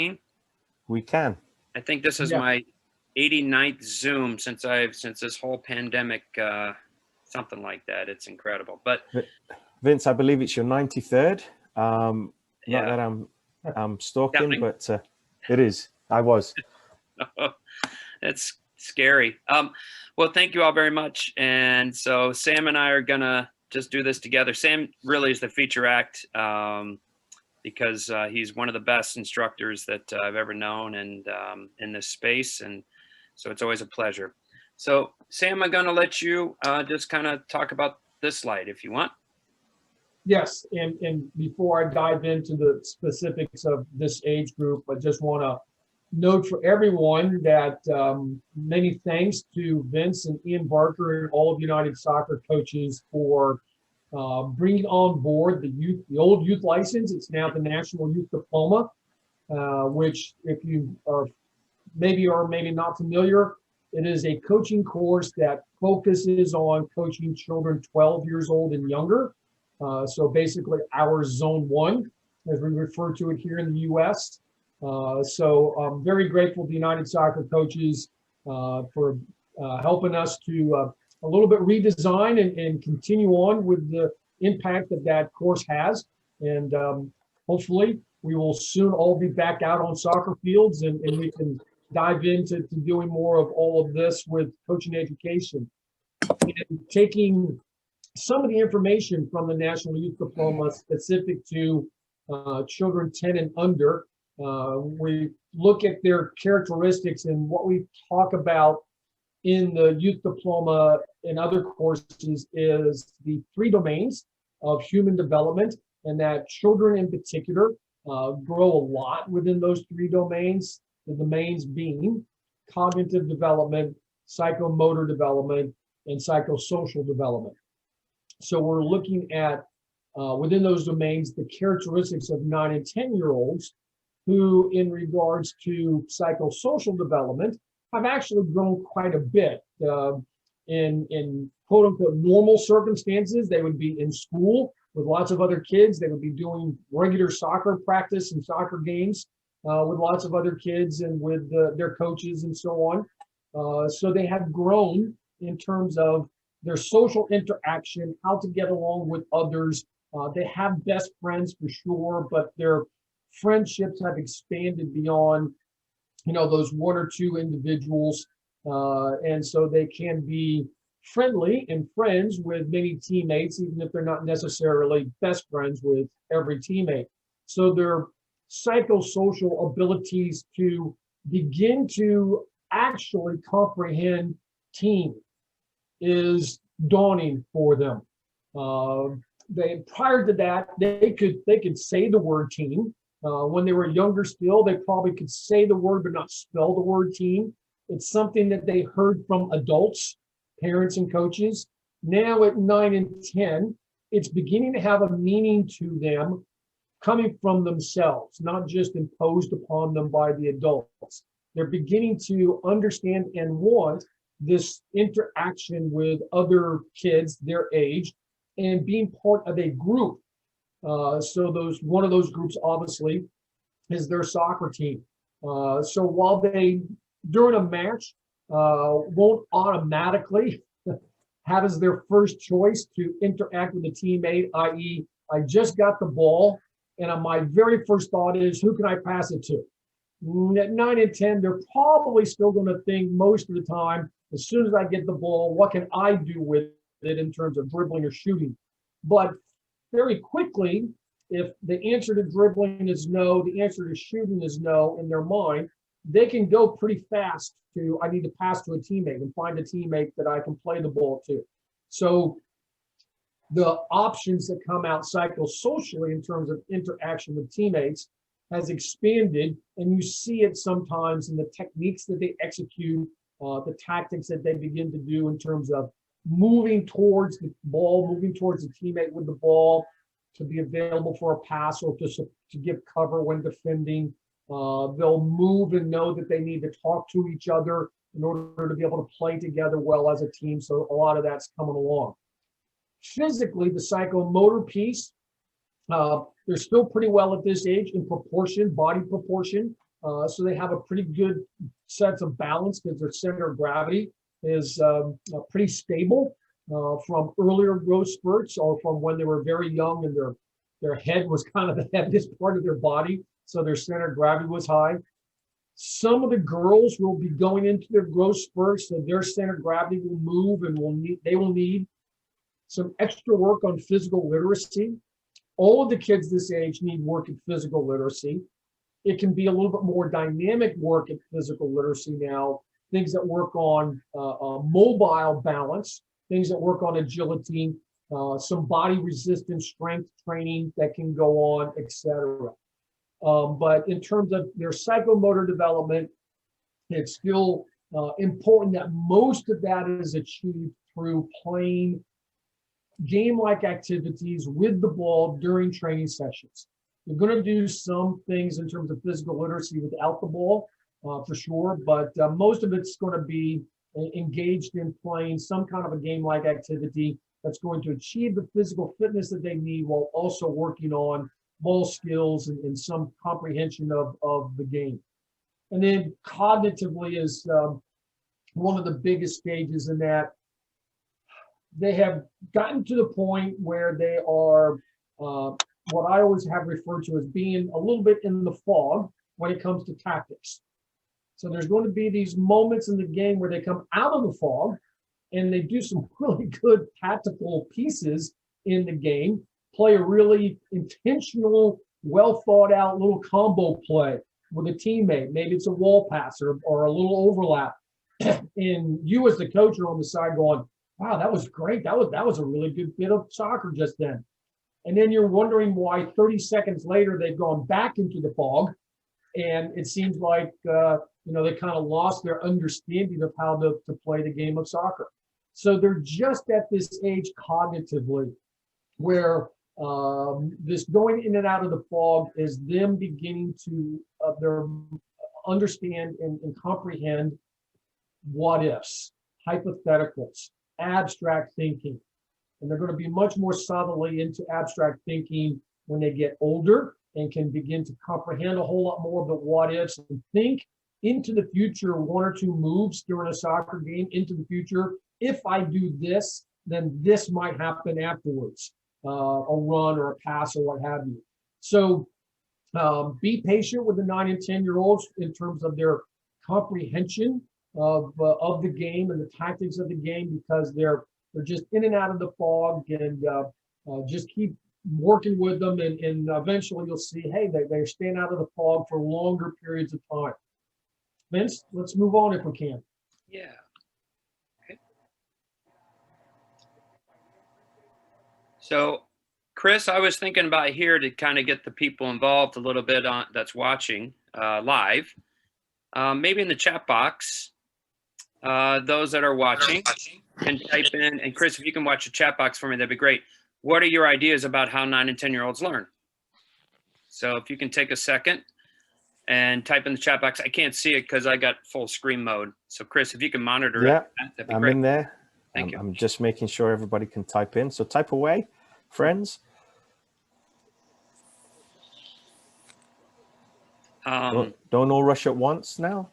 screen? We can. I think this is my 89th Zoom since this whole pandemic, something like that. It's incredible. But Vince, I believe it's your 93rd. Not that I'm stalking, but it is. I was. That's scary. Well, thank you all very much. And so Sam and I are gonna just do this together. Sam really is the feature act because he's one of the best instructors that I've ever known, and in this space. And so it's always a pleasure. So Sam, I'm gonna let you just kind of talk about this slide if you want. Yes, and before I dive into the specifics of this age group, I just want to note for everyone that many thanks to Vince and Ian Barker and all of United Soccer coaches for bringing on board the old youth license. It's now the National Youth Diploma, which, if you are maybe not familiar, it is a coaching course that focuses on coaching children 12 years old and younger. So basically our Zone 1, as we refer to it here in the U.S. So I'm very grateful to United Soccer coaches for helping us to a little bit redesign and continue on with the impact that course has. And hopefully we will soon all be back out on soccer fields and we can dive into doing more of all of this with coaching education. And taking some of the information from the National Youth Diploma specific to children 10 and under. We look at their characteristics, and what we talk about in the Youth Diploma and other courses is the 3 domains of human development, and that children in particular grow a lot within those 3 domains, the domains being cognitive development, psychomotor development, and psychosocial development. So we're looking at, within those domains, the characteristics of 9 and 10-year-olds who, in regards to psychosocial development, have actually grown quite a bit. In quote-unquote normal circumstances, they would be in school with lots of other kids. They would be doing regular soccer practice and soccer games with lots of other kids and with their coaches and so on. So they have grown in terms of their social interaction, how to get along with others. They have best friends for sure, but their friendships have expanded beyond, those 1 or 2 individuals. And so they can be friendly and friends with many teammates, even if they're not necessarily best friends with every teammate. So their psychosocial abilities to begin to actually comprehend team is dawning for them. Prior to that, they could say the word team. When they were younger still, they probably could say the word but not spell the word team. It's something that they heard from adults, parents and coaches. Now at 9 and 10, it's beginning to have a meaning to them coming from themselves, not just imposed upon them by the adults. They're beginning to understand and want this interaction with other kids their age and being part of a group. So one of those groups obviously is their soccer team. So while they during a match won't automatically have as their first choice to interact with a teammate, i.e. I just got the ball and my very first thought is, who can I pass it to? At 9 and 10, they're probably still going to think most of the time, as soon as I get the ball, what can I do with it in terms of dribbling or shooting? But very quickly, if the answer to dribbling is no, the answer to shooting is no in their mind, they can go pretty fast to, I need to pass to a teammate and find a teammate that I can play the ball to. So the options that come out psychosocially in terms of interaction with teammates has expanded, and you see it sometimes in the techniques that they execute, the tactics that they begin to do in terms of moving towards the ball, moving towards the teammate with the ball to be available for a pass or to give cover when defending. They'll move and know that they need to talk to each other in order to be able to play together well as a team. So a lot of that's coming along. Physically, the psychomotor piece, they're still pretty well at this age in proportion, body proportion. So they have a pretty good sense of balance because their center of gravity is pretty stable from earlier growth spurts or from when they were very young and their head was kind of the heaviest part of their body. So their center of gravity was high. Some of the girls will be going into their growth spurts, so their center of gravity will move and they will need some extra work on physical literacy. All of the kids this age need work at physical literacy. It can be a little bit more dynamic work at physical literacy now, things that work on mobile balance, things that work on agility, some body resistance, strength training that can go on, etc. But in terms of their psychomotor development, it's still important that most of that is achieved through playing game-like activities with the ball during training sessions. You're going to do some things in terms of physical literacy without the ball, for sure, but most of it's going to be engaged in playing some kind of a game-like activity that's going to achieve the physical fitness that they need while also working on ball skills and some comprehension of the game. And then cognitively is one of the biggest stages in that they have gotten to the point where they are what I always have referred to as being a little bit in the fog when it comes to tactics. So there's going to be these moments in the game where they come out of the fog and they do some really good tactical pieces in the game, play a really intentional, well thought out little combo play with a teammate. Maybe it's a wall pass or a little overlap. And you as the coach are on the side going, wow, that was great. That was a really good bit of soccer just then. And then you're wondering why 30 seconds later they've gone back into the fog. And it seems like, they kind of lost their understanding of how to play the game of soccer. So they're just at this age cognitively where this going in and out of the fog is them beginning to understand and comprehend what ifs, hypotheticals, abstract thinking. And they're going to be much more subtly into abstract thinking when they get older and can begin to comprehend a whole lot more of the what ifs and think into the future, one or two moves during a soccer game into the future. If I do this, then this might happen afterwards, a run or a pass or what have you. So be patient with the 9 and 10-year-olds in terms of their comprehension of the game and the tactics of the game, because they're just in and out of the fog, and just keep working with them, and eventually you'll see, hey, they're staying out of the fog for longer periods of time. Vince, let's move on if we can. Yeah. Okay. So, Chris, I was thinking about here to kind of get the people involved a little bit on that's watching live. Maybe in the chat box, those that are watching can type in, and Chris, if you can watch the chat box for me, that'd be great. What are your ideas about how 9 and 10-year-olds learn? So if you can take a second and type in the chat box. I can't see it because I got full screen mode. So Chris, if you can monitor it, that'd be I'm great. in there. Thank you. I'm just making sure everybody can type in. So type away, friends. Don't all rush at once now.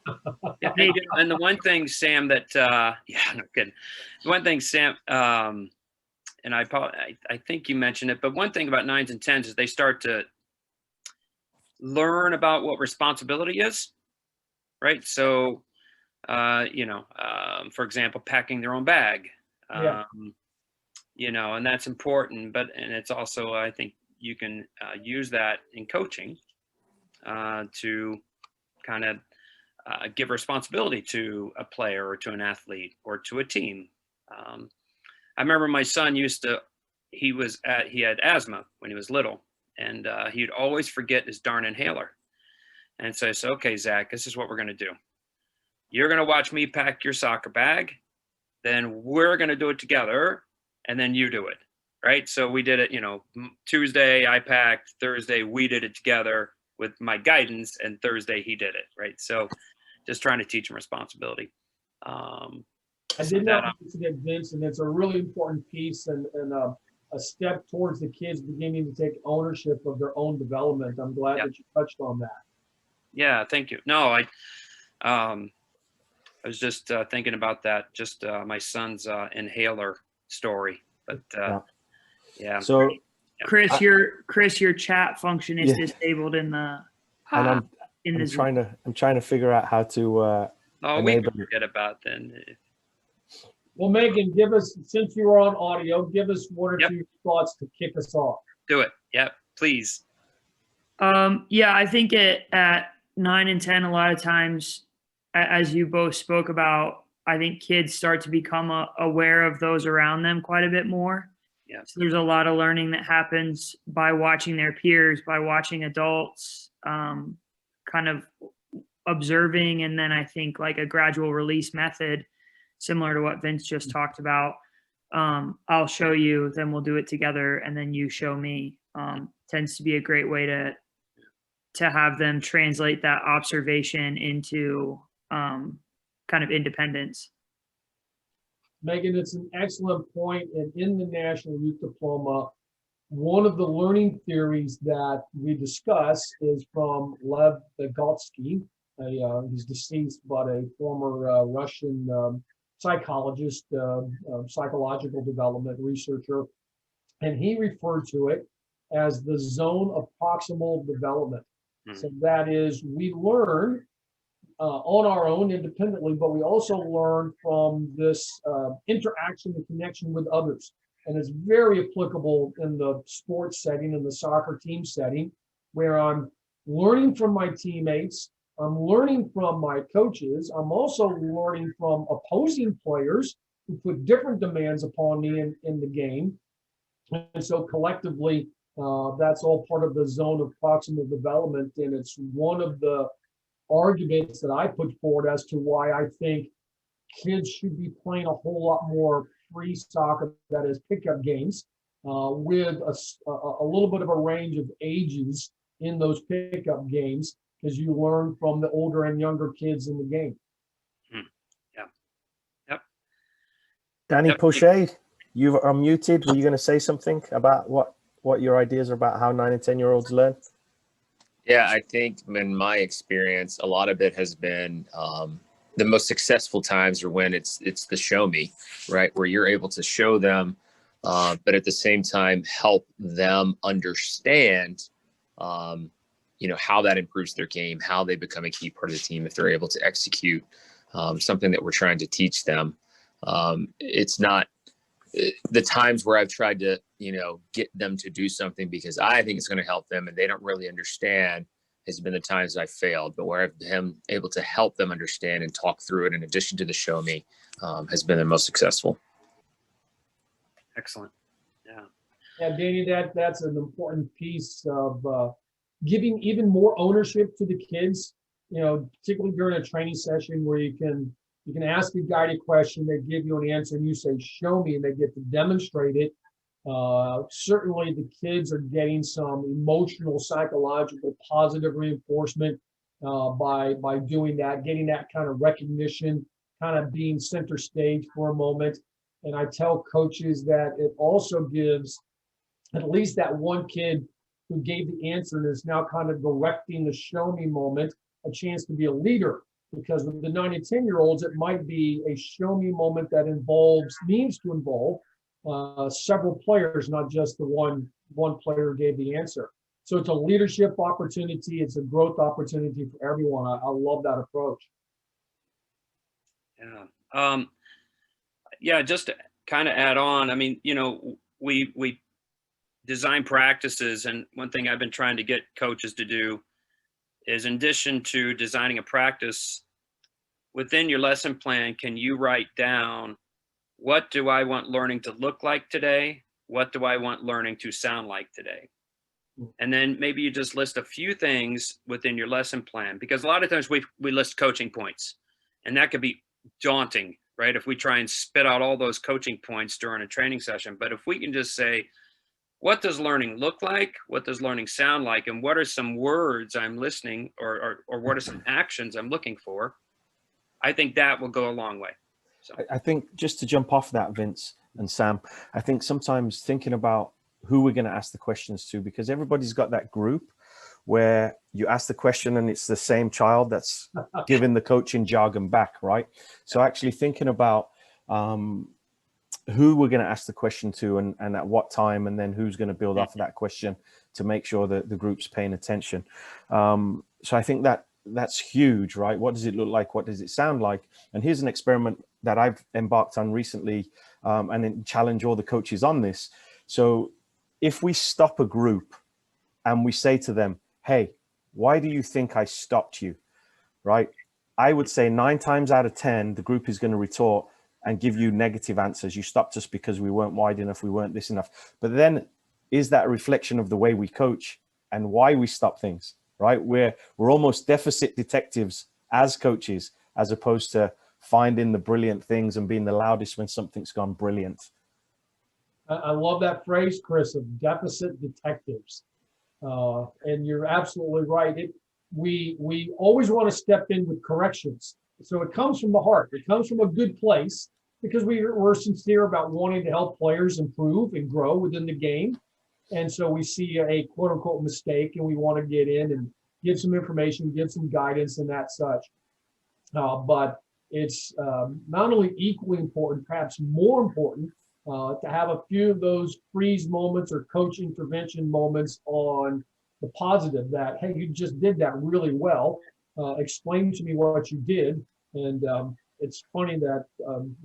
Yeah, hey, and the one thing, Sam, that no kidding. The one thing, Sam, and I think you mentioned it, but one thing about 9s and 10s is they start to learn about what responsibility is, right? So, for example, packing their own bag, and that's important. And it's also, I think, you can use that in coaching to kind of give responsibility to a player or to an athlete or to a team. I remember my son he had asthma when he was little, and he'd always forget his darn inhaler. And so I said, okay, Zach, this is what we're going to do. You're going to watch me pack your soccer bag. Then we're going to do it together. And then you do it. Right. So we did it, Tuesday I packed, Thursday we did it together with my guidance, and Thursday he did it. Right. So just trying to teach him responsibility. I did not forget Vince, and it's a really important piece and a step towards the kids beginning to take ownership of their own development. I'm glad that you touched on that. Yeah, thank you. No, I was just thinking about that, just my son's inhaler story. But yeah. So Chris, your chat function is disabled in the and in the Zoom. I'm trying to figure out how to We enable can forget about then. Well, Megan, give us, since you were on audio, give us one or Yep. two thoughts to kick us off. Do it. Yep, please. Yeah, I think at 9 and 10, a lot of times, as you both spoke about, I think kids start to become aware of those around them quite a bit more. Yeah. So there's a lot of learning that happens by watching their peers, by watching adults, kind of observing, and then I think like a gradual release method, similar to what Vince just talked about. I'll show you, then we'll do it together, and then you show me. Tends to be a great way to have them translate that observation into kind of independence. Megan, it's an excellent point. And in the National Youth Diploma, one of the learning theories that we discuss is from Lev Vygotsky. He's deceased, but a former Russian psychologist, psychological development researcher. And he referred to it as the zone of proximal development. So that is, we learn on our own independently, but we also learn from this interaction and connection with others. And it's very applicable in the sports setting, in the soccer team setting, where I'm learning from my teammates, I'm learning from my coaches, I'm also learning from opposing players who put different demands upon me in the game. And so collectively, that's all part of the zone of proximal development. And it's one of the arguments that I put forward as to why I think kids should be playing a whole lot more free soccer, that is pickup games, with a little bit of a range of ages in those pickup games, because you learn from the older and younger kids in the game. Yeah. Yep. Danny Pochet, you are muted. Were you going to say something about what your ideas are about how 9 and 10-year-olds learn? Yeah, I think in my experience, a lot of it has been the most successful times are when it's the show me, right? Where you're able to show them, but at the same time, help them understand, how that improves their game, how they become a key part of the team if they're able to execute something that we're trying to teach them. It's not the times where I've tried to, get them to do something because I think it's going to help them and they don't really understand has been the times I failed, but where I've been able to help them understand and talk through it in addition to the show me has been the most successful. Excellent. Yeah. Yeah, Danny, that's an important piece of giving even more ownership to the kids, particularly during a training session where you can ask a guided question, they give you an answer and you say, show me, and they get to demonstrate it. Certainly the kids are getting some emotional, psychological, positive reinforcement by doing that, getting that kind of recognition, kind of being center stage for a moment. And I tell coaches that it also gives at least that one kid who gave the answer and is now kind of directing the show me moment a chance to be a leader. Because with the 9 and 10-year-olds, it might be a show me moment that needs to involve several players, not just the one player who gave the answer. So it's a leadership opportunity. It's a growth opportunity for everyone. I love that approach. Yeah. Yeah. Just to kind of add on, I mean, we design practices, and one thing I've been trying to get coaches to do is, in addition to designing a practice, within your lesson plan, can you write down, what do I want learning to look like today? What do I want learning to sound like today? And then maybe you just list a few things within your lesson plan, because a lot of times we list coaching points, and that could be daunting, right? If we try and spit out all those coaching points during a training session. But if we can just say, what does learning look like? What does learning sound like? And what are some words I'm listening, or what are some actions I'm looking for? I think that will go a long way. So I think, just to jump off that, Vince and Sam, I think sometimes thinking about who we're going to ask the questions to, because everybody's got that group where you ask the question and it's the same child that's giving the coaching jargon back, right? So actually thinking about who we're going to ask the question to and at what time, and then who's going to build off of that question to make sure that the group's paying attention. So I think that's huge, right? What does it look like? What does it sound like? And here's an experiment that I've embarked on recently, and then challenge all the coaches on this. So if we stop a group and we say to them, hey, why do you think I stopped you? Right? I would say 9 times out of 10, the group is going to retort and give you negative answers. You stopped us because we weren't wide enough, we weren't this enough. But then, is that a reflection of the way we coach and why we stop things, right? We're almost deficit detectives as coaches, as opposed to finding the brilliant things and being the loudest when something's gone brilliant. I love that phrase, Chris, of deficit detectives. And you're absolutely right. We always want to step in with corrections. So it comes from the heart. It comes from a good place, because we're sincere about wanting to help players improve and grow within the game. And so we see a quote unquote mistake and we want to get in and give some information, give some guidance and that such. But it's not only equally important, perhaps more important, to have a few of those freeze moments or coach intervention moments on the positive that, hey, you just did that really well. Explain to me what you did. And it's funny that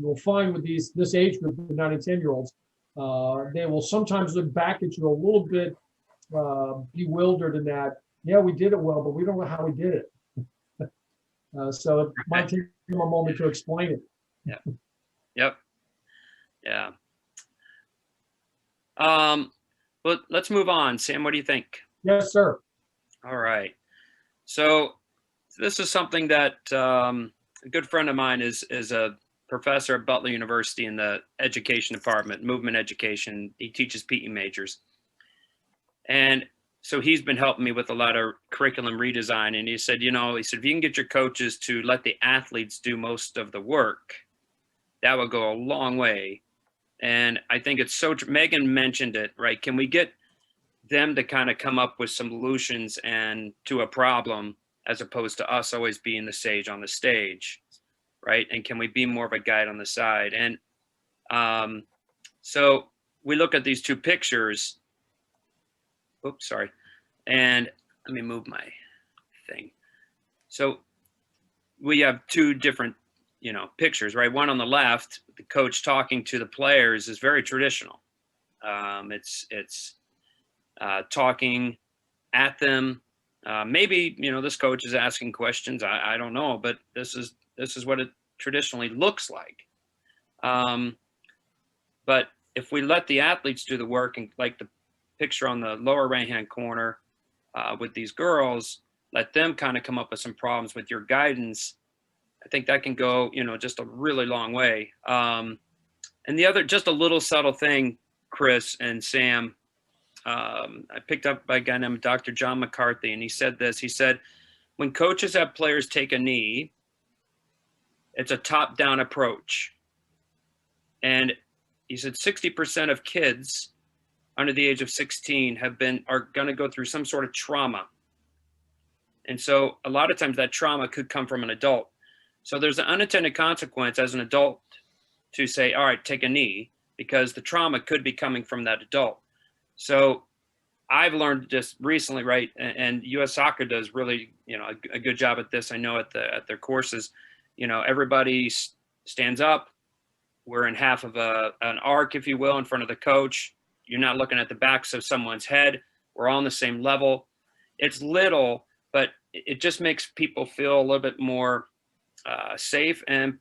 you'll find with this age group, the 9 and 10-year-olds, they will sometimes look back at you a little bit bewildered in that, yeah, we did it well, but we don't know how we did it. So it might take them a moment to explain it. Yeah. Yep. Yeah. Well, let's move on. Sam, what do you think? Yes, sir. All right. So this is something that a good friend of mine is a professor at Butler University in the education department, movement education. He teaches PE majors. And so he's been helping me with a lot of curriculum redesign. And he said, if you can get your coaches to let the athletes do most of the work, that would go a long way. And I think it's so, Megan mentioned it, right? Can we get them to kind of come up with some solutions and to a problem, as opposed to us always being the sage on the stage, right? And can we be more of a guide on the side? And so we look at these two pictures. Oops, sorry. And let me move my thing. So we have two different, pictures, right? One on the left, the coach talking to the players, is very traditional. It's talking at them. Maybe, this coach is asking questions. I don't know, but this is what it traditionally looks like. But if we let the athletes do the work, and like the picture on the lower right-hand corner with these girls, let them kind of come up with some problems with your guidance, I think that can go, just a really long way. And the other, just a little subtle thing, Chris and Sam, I picked up by a guy named Dr. John McCarthy, and he said this. He said, when coaches have players take a knee, it's a top-down approach. And he said 60% of kids under the age of 16 are going to go through some sort of trauma. And so a lot of times that trauma could come from an adult. So there's an unintended consequence as an adult to say, all right, take a knee, because the trauma could be coming from that adult. So I've learned just recently, right, and U.S. Soccer does really, a good job at this. I know at their courses, everybody stands up. We're in half of an arc, if you will, in front of the coach. You're not looking at the backs of someone's head. We're all on the same level. It's little, but it just makes people feel a little bit more safe. And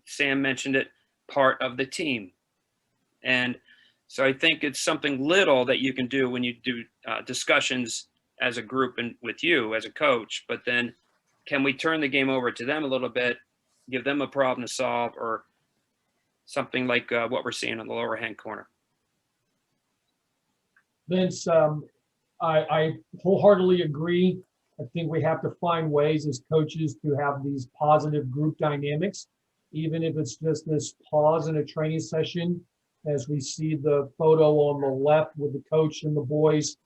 Sam mentioned it, part of the team. And so I think it's something little that you can do when you do discussions as a group and with you as a coach, but then can we turn the game over to them a little bit, give them a problem to solve, or something like what we're seeing on the lower hand corner? Vince, I wholeheartedly agree. I think we have to find ways as coaches to have these positive group dynamics, even if it's just this pause in a training session, as we see the photo on the left with the coach and the boys.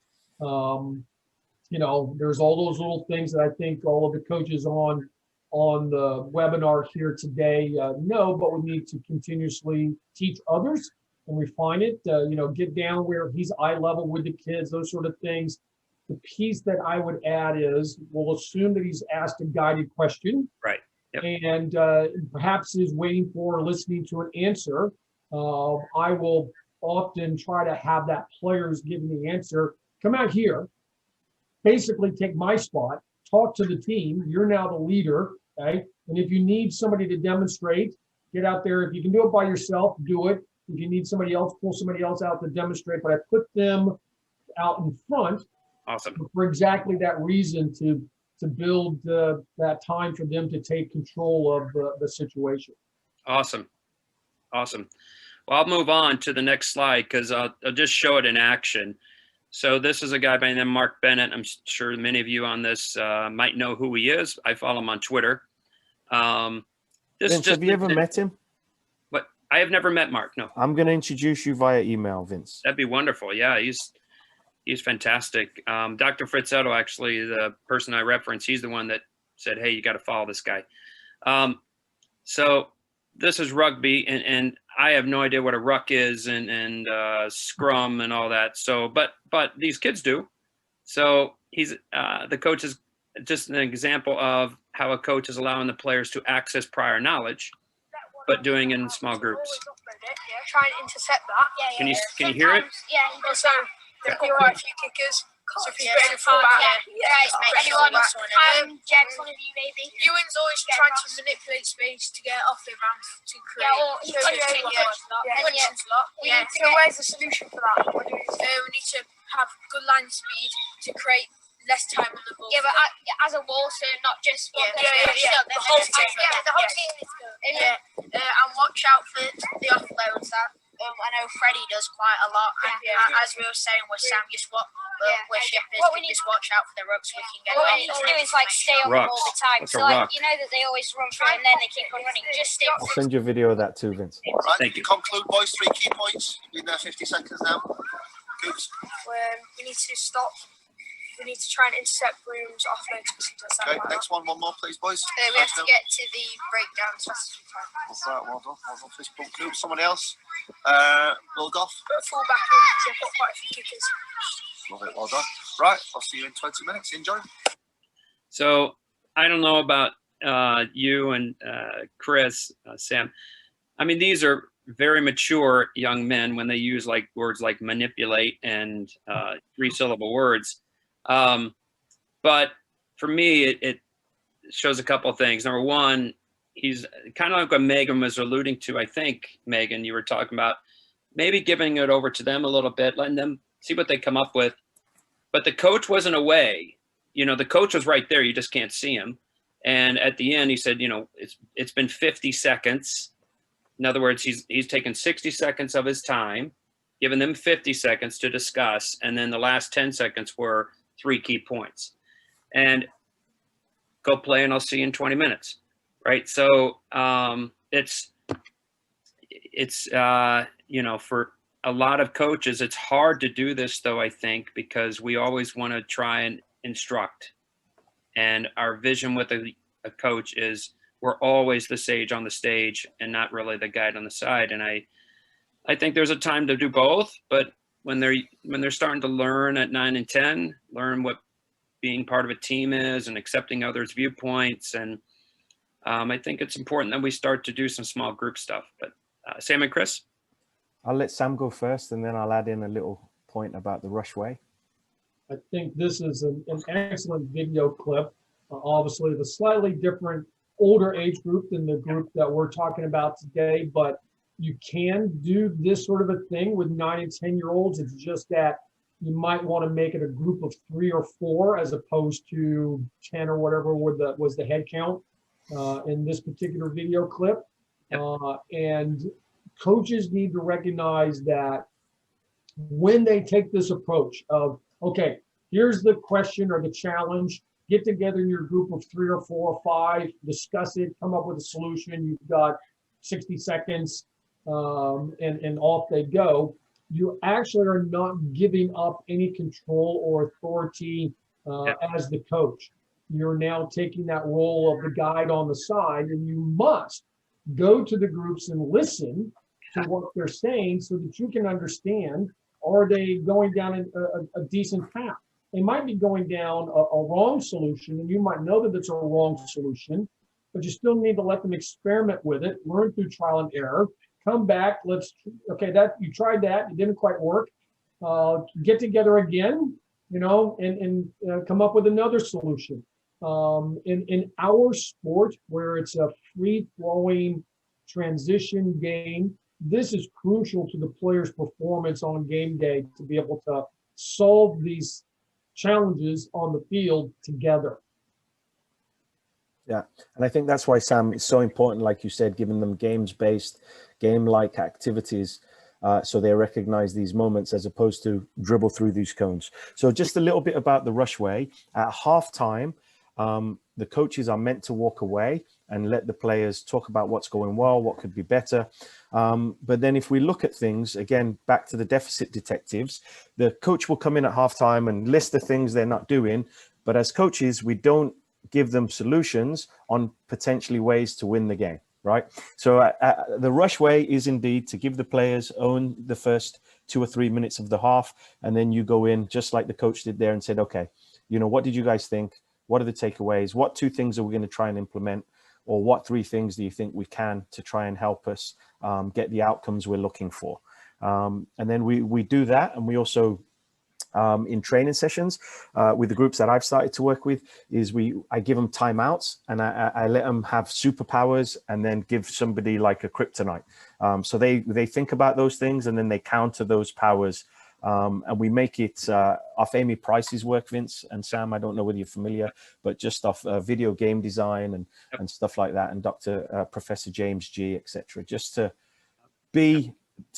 You know, there's all those little things that I think all of the coaches on the webinar here today know, but we need to continuously teach others and refine it. You know, get down where he's eye level with the kids, those sort of things. The piece that I would add is we'll assume that he's asked a guided question. Right. Yep. And perhaps is waiting for or listening to an answer. I will often try to have that player's giving the answer. Come out here, basically take my spot, talk to the team. You're now the leader, okay? And if you need somebody to demonstrate, get out there. If you can do it by yourself, do it. If you need somebody else, pull somebody else out to demonstrate. But I put them out in front. Awesome. For exactly that reason, to build that time for them to take control of the situation. Awesome. Awesome. Well, I'll move on to the next slide because I'll just show it in action. So this is a guy by the name of Mark Bennett. I'm sure many of you on this might know who he is. I follow him on Twitter. Vince, have you ever met him? What? I have never met Mark, no. I'm going to introduce you via email, Vince. That'd be wonderful. Yeah, he's fantastic. Dr. Fritzetto, actually, the person I reference, he's the one that said, hey, you got to follow this guy. So this is rugby, and I have no idea what a ruck is and scrum and all that. So, but these kids do. So he's the coach is just an example of how a coach is allowing the players to access prior knowledge, but doing it in small groups. Try and intercept that. Can you hear it? Yeah, he does. They've got quite a few kickers. So if he's ready for back, anyone, Jed, one of you maybe. Ewan's always trying to manipulate space to get off the ramp to create. So where's the solution for that? We need to have good line speed to create less time on the ball. Yeah, but as a wall, so not just the whole team. Yeah, the whole team is good. And watch out for the offloads. I know Freddie does quite a lot. As we were saying with Sam, just with Shepard, just watch out for the rucks. We can get. What we need to do is like stay on them all the time. So like you know that they always run through and then they keep on running. Just stay. I'll send you a video of that too, Vince. Right, Thank you. Conclude, boys. 3 key points. We've been there 50 seconds now. Good. We need to stop. We need to try and intercept brooms, offloads, Okay, next one more, please, boys. We have to get to the breakdown as fast as we can. Right, well done. Fist bump, Coop. Somebody else. Bulgoff. Fall back in, because I've got quite a few kickers. Love it, well done. Right, I'll see you in 20 minutes. Enjoy. So I don't know about you and Chris, Sam. I mean, these are very mature young men when they use like words like manipulate and 3-syllable words. But for me, it shows a couple of things. Number one, he's kind of like what Megan was alluding to. I think, Megan, you were talking about maybe giving it over to them a little bit, letting them see what they come up with. But the coach wasn't away. You know, the coach was right there. You just can't see him. And at the end, he said, you know, it's been 50 seconds. In other words, he's taken 60 seconds of his time, giving them 50 seconds to discuss. And then the last 10 seconds were 3 key points. And go play and I'll see you in 20 minutes. Right. So it's you know, for a lot of coaches, it's hard to do this, though, I think, because we always want to try and instruct. And our vision with a coach is we're always the sage on the stage and not really the guide on the side. And I think there's a time to do both. But when they're starting to learn at 9 and 10, learn what being part of a team is and accepting others' viewpoints. And I think it's important that we start to do some small group stuff. But Sam and Chris? I'll let Sam go first, and then I'll add in a little point about the rush way. I think this is an excellent video clip. Obviously, the slightly different older age group than the group that we're talking about today, but you can do this sort of a thing with 9 and 10-year-olds. It's just that you might want to make it a group of 3 or 4 as opposed to 10 or whatever was the head count in this particular video clip. And coaches need to recognize that when they take this approach of, okay, here's the question or the challenge, get together in your group of 3 or 4 or 5, discuss it, come up with a solution. You've got 60 seconds and off they go. You actually are not giving up any control or authority as the coach. You're now taking that role of the guide on the side, and you must go to the groups and listen to what they're saying so that you can understand, are they going down a decent path? They might be going down a wrong solution, and you might know that it's a wrong solution, but you still need to let them experiment with it, learn through trial and error, come back, okay, that you tried that, it didn't quite work, get together again, and come up with another solution. In our sport, where it's a free-flowing transition game, this is crucial to the player's performance on game day to be able to solve these challenges on the field together. Yeah, and I think that's why, Sam, it's so important, like you said, giving them games-based, game-like activities, so they recognize these moments as opposed to dribble through these cones. So just a little bit about the rushway. At halftime, the coaches are meant to walk away and let the players talk about what's going well, what could be better. But then if we look at things, again, back to the deficit detectives, the coach will come in at halftime and list the things they're not doing. But as coaches, we don't give them solutions on potentially ways to win the game, right? So the rush way is indeed to give the players own the first 2 or 3 minutes of the half. And then you go in just like the coach did there and said, okay, what did you guys think? What are the takeaways? What 2 things are we going to try and implement? Or what 3 things do you think we can to try and help us get the outcomes we're looking for? And then we do that. And we also, in training sessions with the groups that I've started to work with, I give them timeouts and I let them have superpowers and then give somebody like a kryptonite. So they think about those things and then they counter those powers. And we make it off Amy Price's work, Vince and Sam. I don't know whether you're familiar, but just off video game design and stuff like that. And Professor James G, etc. Just to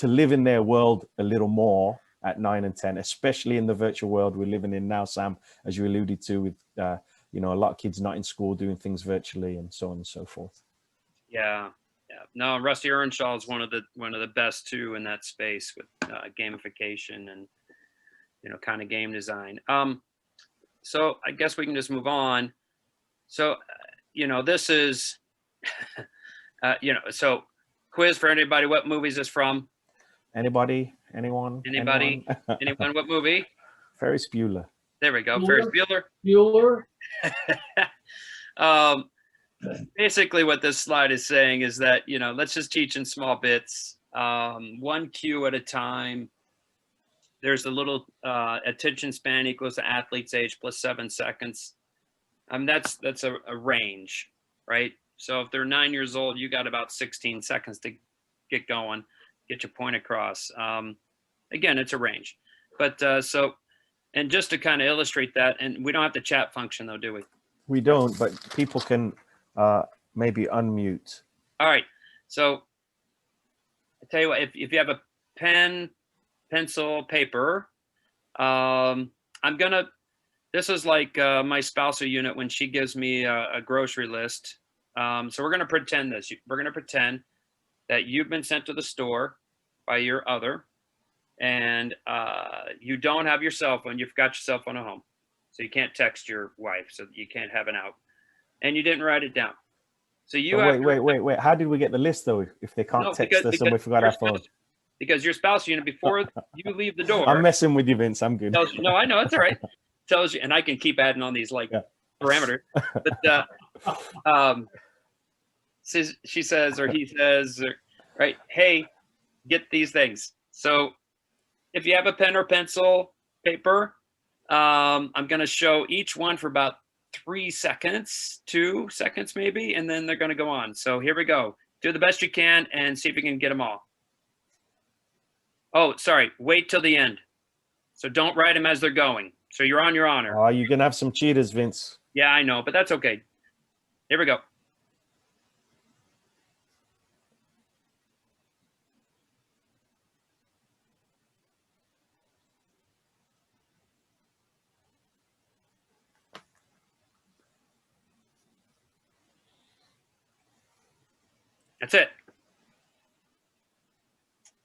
live in their world a little more at 9 and 10, especially in the virtual world we're living in now, Sam, as you alluded to, with a lot of kids not in school doing things virtually and so on and so forth. Yeah. No, Rusty Earnshaw is one of the best too in that space with gamification and kind of game design. So I guess we can just move on. So this is so quiz for anybody. What movie is this from? Anybody? Anyone? Anyone? What movie? Ferris Bueller. There we go. Ferris Bueller. Basically what this slide is saying is that, let's just teach in small bits, 1 cue at a time. There's a little attention span equals the athlete's age plus 7 seconds. That's a range, right? So if they're 9 years old, you got about 16 seconds to get going, get your point across. Again, it's a range. But and just to kind of illustrate that, and we don't have the chat function though, do we? We don't, but people can maybe unmute. All right. So I tell you what, if you have a pen, pencil, paper, this is like my spousal unit when she gives me a grocery list. So we're going to pretend this. We're going to pretend that you've been sent to the store by your other, and you don't have your cell phone. You've got your cell phone at home. So you can't text your wife, so you can't have an out. And you didn't write it down. So you wait. How did we get the list though? If they can't text us and we forgot our phone? Because your spouse unit, before you leave the door. I'm messing with you, Vince. I'm good. No, I know, it's all right. Tells you, and I can keep adding on these parameters. But she says, or he says, right? Hey, get these things. So if you have a pen or pencil, paper, I'm going to show each one for about 3 seconds, 2 seconds maybe, and then they're going to go on. So here we go. Do the best you can and see if you can get them all. Oh, sorry. Wait till the end. So don't write them as they're going. So you're on your honor. Oh, you're going to have some cheaters, Vince. Yeah, I know, but that's okay. Here we go. That's it.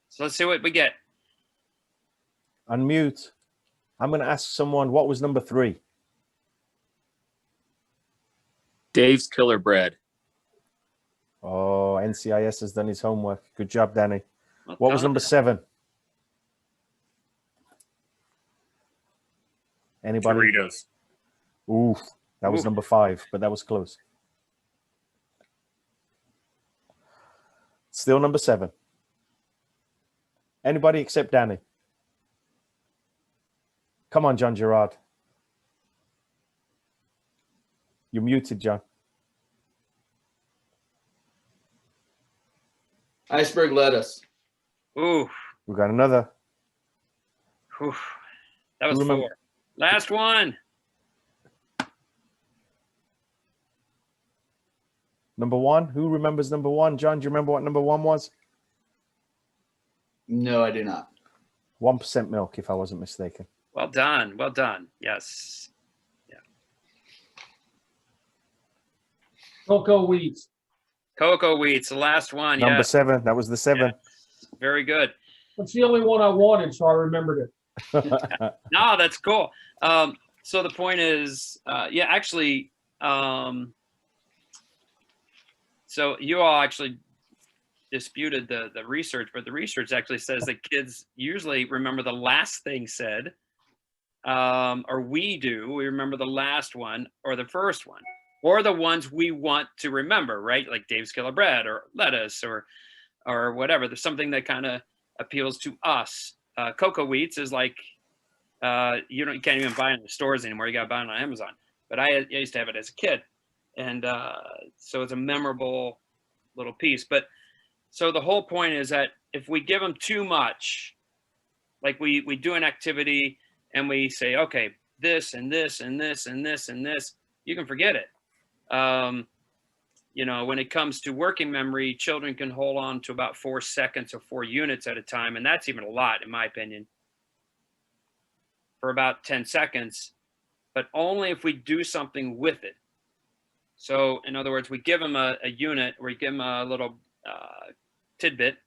So let's see what we get. Unmute. I'm going to ask someone, what was number 3? Dave's Killer Bread. Oh, NCIS has done his homework. Good job, Danny. Well What was done. number 7? Anybody? Doritos. Oof, that was Oof. number 5, but that was close. Still number 7. Anybody except Danny? Come on, John Gerard. You're muted, John. Iceberg lettuce. Ooh, We got another. ooh. That was Remember- 4. Last one. Number 1. Who remembers number 1? John, do you remember what number 1 was? No, I do not. 1% milk, if I wasn't mistaken. Well done. Well done. Yes. Cocoa wheats. Cocoa wheats, the last one. Number Yes. 7. That was the 7. Very good. That's the only one I wanted, so I remembered it. No, that's cool. So the point is, actually, so you all actually disputed the research, but the research actually says that kids usually remember the last thing said, or we remember the last one or the first one, or the ones we want to remember, right? Like Dave's Killer Bread or lettuce or whatever. There's something that kind of appeals to us. Cocoa wheats is like, you can't even buy it in the stores anymore. You got to buy it on Amazon. But I used to have it as a kid. And so it's a memorable little piece. But so the whole point is that if we give them too much, like we do an activity and we say, okay, this and this and this and this and this, you can forget it. When it comes to working memory, children can hold on to about 4 seconds or 4 units at a time. And that's even a lot, in my opinion, for about 10 seconds, but only if we do something with it. So in other words, we give them a unit, or we give them a little tidbit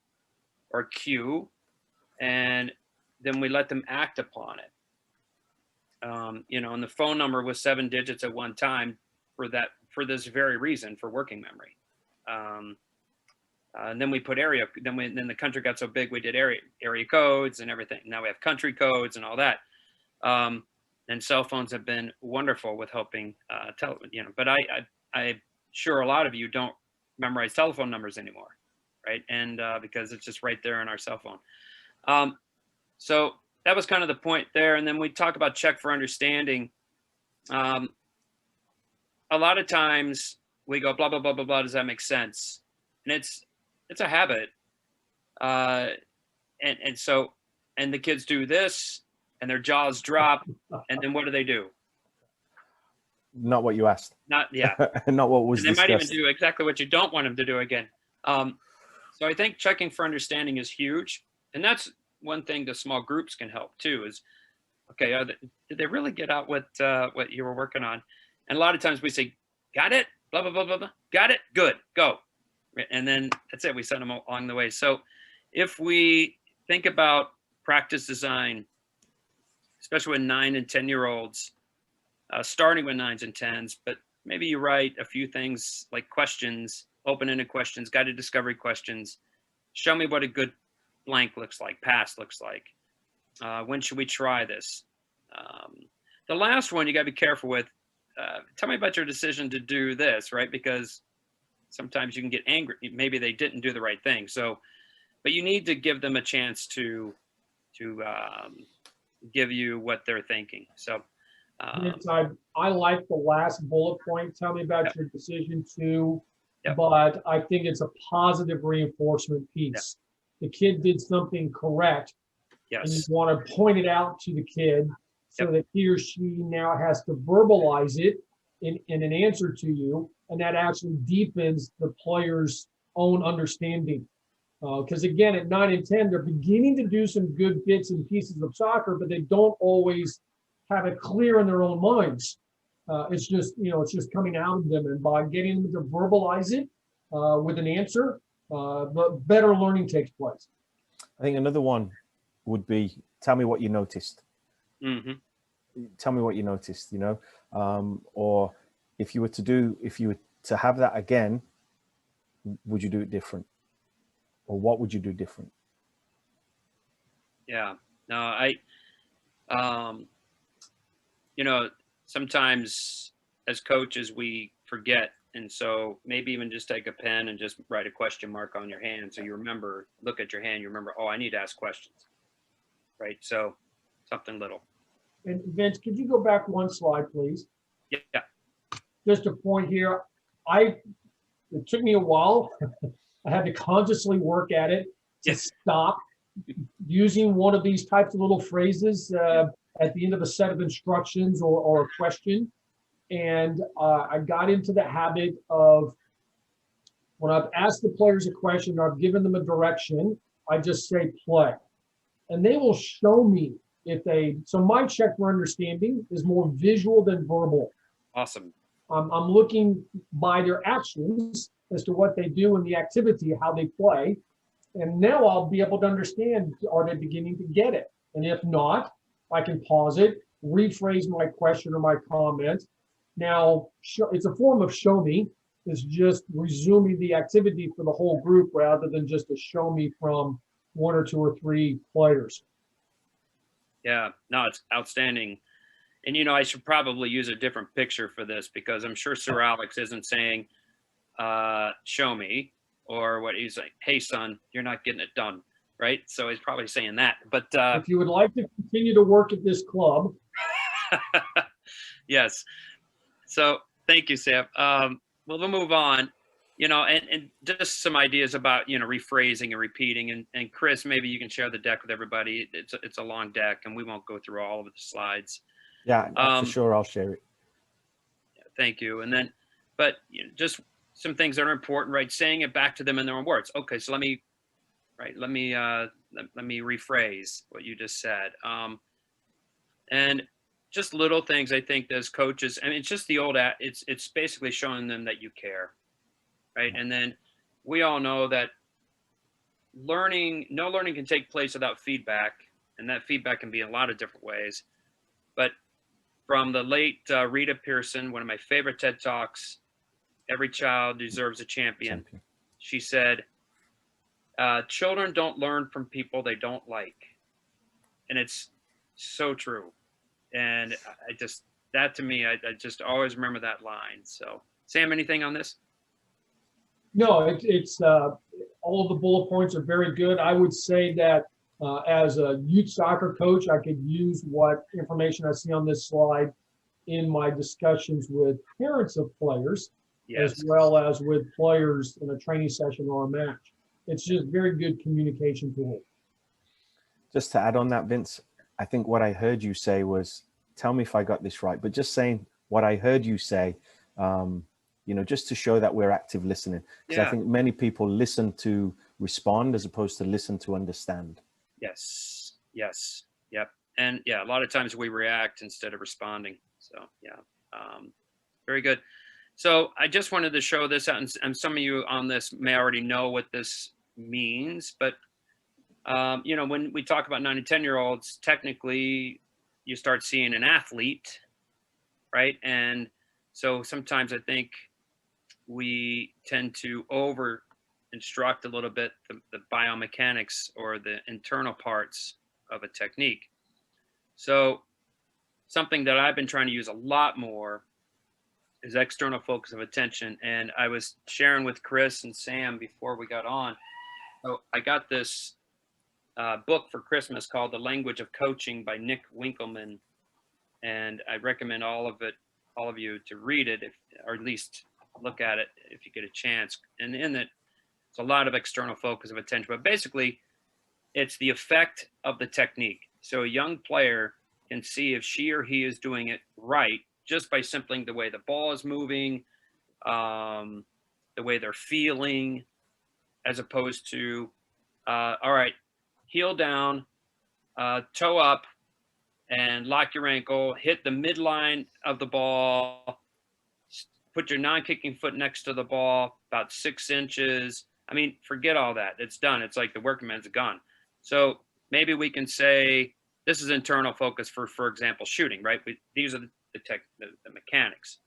or cue, and then we let them act upon it. And the phone number was 7 digits at one time for this very reason, for working memory. And then we put then the country got so big, we did area codes and everything. Now we have country codes and all that. And cell phones have been wonderful with helping but I'm sure a lot of you don't memorize telephone numbers anymore, right? And because it's just right there on our cell phone. So that was kind of the point there. And then we talk about check for understanding. A lot of times we go blah blah blah blah blah. Does that make sense? And it's a habit. And the kids do this, and their jaws drop, and then what do? Not what you asked. Not what was and they discussed. might even do exactly what you don't want them to do again. So I think checking for understanding is huge, and that's one thing the small groups can help too. Is okay, did they really get out what you were working on? And a lot of times we say, got it, blah blah blah blah blah, got it, good, go, and then that's it. We send them along the way. So if we think about practice design, especially with 9 and 10-year-olds, starting with 9s and 10s, but maybe you write a few things like questions, open-ended questions, guided discovery questions. Show me what a good blank looks like, pass looks like. When should we try this? The last one you got to be careful with. Tell me about your decision to do this, right? Because sometimes you can get angry. Maybe they didn't do the right thing. So, but you need to give them a chance to give you what they're thinking. So, I like the last bullet point. Tell me about Yep. your decision to, Yep. but I think it's a positive reinforcement piece. The kid did something correct, and you yes, want to point it out to the kid so Yep. that he or she now has to verbalize it in an answer to you, and that actually deepens the player's own understanding. Because again, at 9 and 10, they're beginning to do some good bits and pieces of soccer, but they don't always have it clear in their own minds. It's just coming out of them, and by getting them to verbalize it with an answer, the better learning takes place. I think another one would be, tell me what you noticed. mm-hmm. Tell me what you noticed, or if you were to have that again, would you do it different? Or what would you do different? Yeah, no, sometimes as coaches, we forget. And so maybe even just take a pen and just write a question mark on your hand. So you remember, look at your hand, you remember, oh, I need to ask questions, right? So something little. And Vince, could you go back one slide, please? Yeah. Just a point here. It took me a while. I had to consciously work at it to stop using one of these types of little phrases at the end of a set of instructions or a question. And I got into the habit of, when I've asked the players a question or I've given them a direction, I just say play. And they will show me so my check for understanding is more visual than verbal. Awesome. I'm looking by their actions as to what they do in the activity, how they play. And now I'll be able to understand, are they beginning to get it? And if not, I can pause it, rephrase my question or my comment. Now, it's a form of show me. It's just resuming the activity for the whole group rather than just a show me from one or two or three players. Yeah, no, it's outstanding. And, I should probably use a different picture for this because I'm sure Sir Alex isn't saying, show me, or what he's like, hey, son, you're not getting it done, right? So he's probably saying that. But if you would like to continue to work at this club. Yes. So thank you, Sam. We'll move on, and just some ideas about, rephrasing and repeating. And Chris, maybe you can share the deck with everybody. It's a long deck and we won't go through all of the slides. Yeah, for sure. I'll share it. Thank you. And then, but just some things that are important, right? Saying it back to them in their own words. Okay. So let me rephrase what you just said. And just little things, I think, as coaches, I mean, it's just it's basically showing them that you care, right? And then we all know that no learning can take place without feedback, and that feedback can be in a lot of different ways. But from the late Rita Pearson, one of my favorite TED Talks, Every Child Deserves a Champion. She said, children don't learn from people they don't like. And it's so true. And that to me, I just always remember that line. So Sam, anything on this? No, it's all of the bullet points are very good. I would say that as a youth soccer coach, I could use what information I see on this slide in my discussions with parents of players, as well as with players in a training session or a match. It's just very good communication tool. Just to add on that, Vince, I think what I heard you say was, tell me if I got this right, but just saying what I heard you say, just to show that we're active listening. Because I think many people listen to respond as opposed to listen to understand. Yes. Yep. And a lot of times we react instead of responding. So very good. So I just wanted to show this out, and some of you on this may already know what this means, but when we talk about 9 and 10-year-olds, technically you start seeing an athlete, right? And so sometimes I think we tend to over instruct a little bit the biomechanics or the internal parts of a technique. So something that I've been trying to use a lot more is external focus of attention. And I was sharing with Chris and Sam before we got on. So I got this book for Christmas called The Language of Coaching by Nick Winkelman. And I recommend all of you to read it, or at least look at it if you get a chance. And in it, it's a lot of external focus of attention, but basically it's the effect of the technique. So a young player can see if she or he is doing it right just by simply the way the ball is moving, the way they're feeling, as opposed to, all right, heel down, toe up, and lock your ankle, hit the midline of the ball, put your non-kicking foot next to the ball, about 6 inches. I mean, forget all that. It's done. It's like the working man's gone. So maybe we can say this is internal focus for example, shooting, right? These are the mechanics.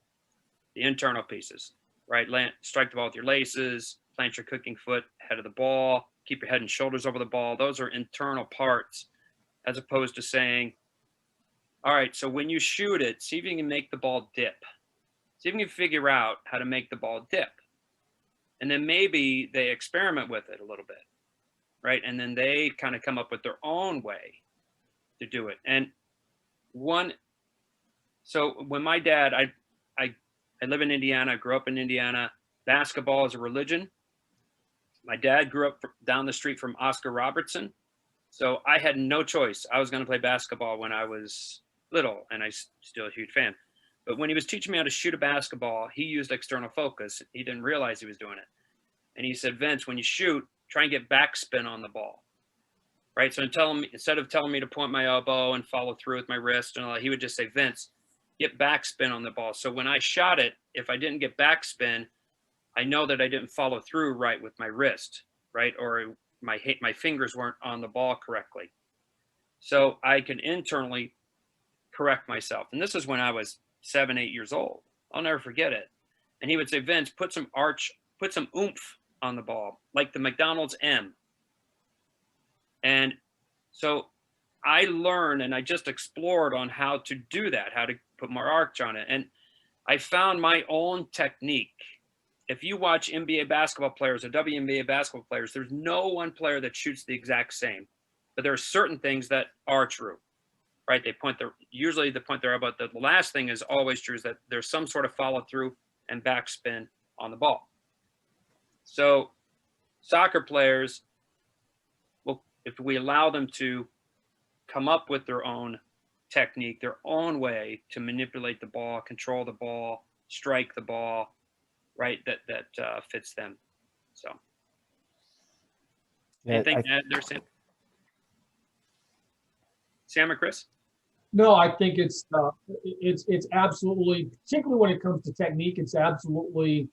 the internal pieces, right? Strike the ball with your laces, plant your cooking foot ahead of the ball, keep your head and shoulders over the ball. Those are internal parts, as opposed to saying, all right, so when you shoot it, see if you can make the ball dip. See if you can figure out how to make the ball dip. And then maybe they experiment with it a little bit, right? And then they kind of come up with their own way to do it. And so when my dad, I live in Indiana, grew up in Indiana, basketball is a religion. My dad grew up down the street from Oscar Robertson. So I had no choice. I was going to play basketball when I was little, and I'm still a huge fan. But when he was teaching me how to shoot a basketball, he used external focus. He didn't realize he was doing it. And he said, Vince, when you shoot, try and get backspin on the ball, right? So instead of telling me to point my elbow and follow through with my wrist and all that, he would just say, Vince, get backspin on the ball. So when I shot it, if I didn't get backspin, I know that I didn't follow through right with my wrist, right? Or my fingers weren't on the ball correctly. So I could internally correct myself. And this is when I was 7, 8 years old. I'll never forget it. And he would say, Vince, put some oomph on the ball, like the McDonald's M. And so I learned, and I just explored on how to do that, how to put more arch on it. And I found my own technique. If you watch NBA basketball players or WNBA basketball players, there's no one player that shoots the exact same. But there are certain things that are true, right? Usually they point their elbow. The last thing is always true, is that there's some sort of follow through and backspin on the ball. So soccer players, well, if we allow them to come up with their own technique, their own way to manipulate the ball, control the ball, strike the ball, right, that fits them. So anything to add there, Sam? Sam or Chris? No, I think it's absolutely, particularly when it comes to technique, it's absolutely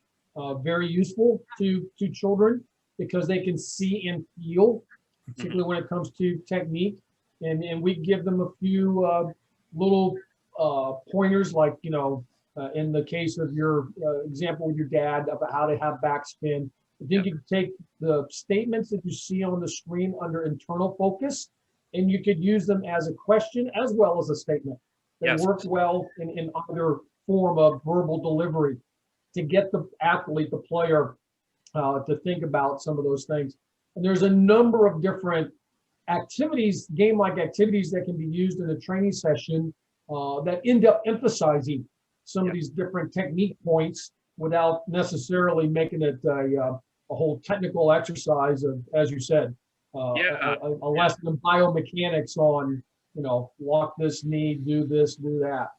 very useful to children, because they can see and feel, particularly when it comes to technique. And we give them a few little pointers, like, in the case of your example with your dad, about how to have backspin. I think you can take the statements that you see on the screen under internal focus, and you could use them as a question as well as a statement. They work well in either form of verbal delivery to get the athlete, the player, to think about some of those things. And there's a number of different activities, game-like activities, that can be used in a training session that end up emphasizing some of these different technique points without necessarily making it a whole technical exercise of, as you said, a lesson in biomechanics on, walk this knee, do this, do that.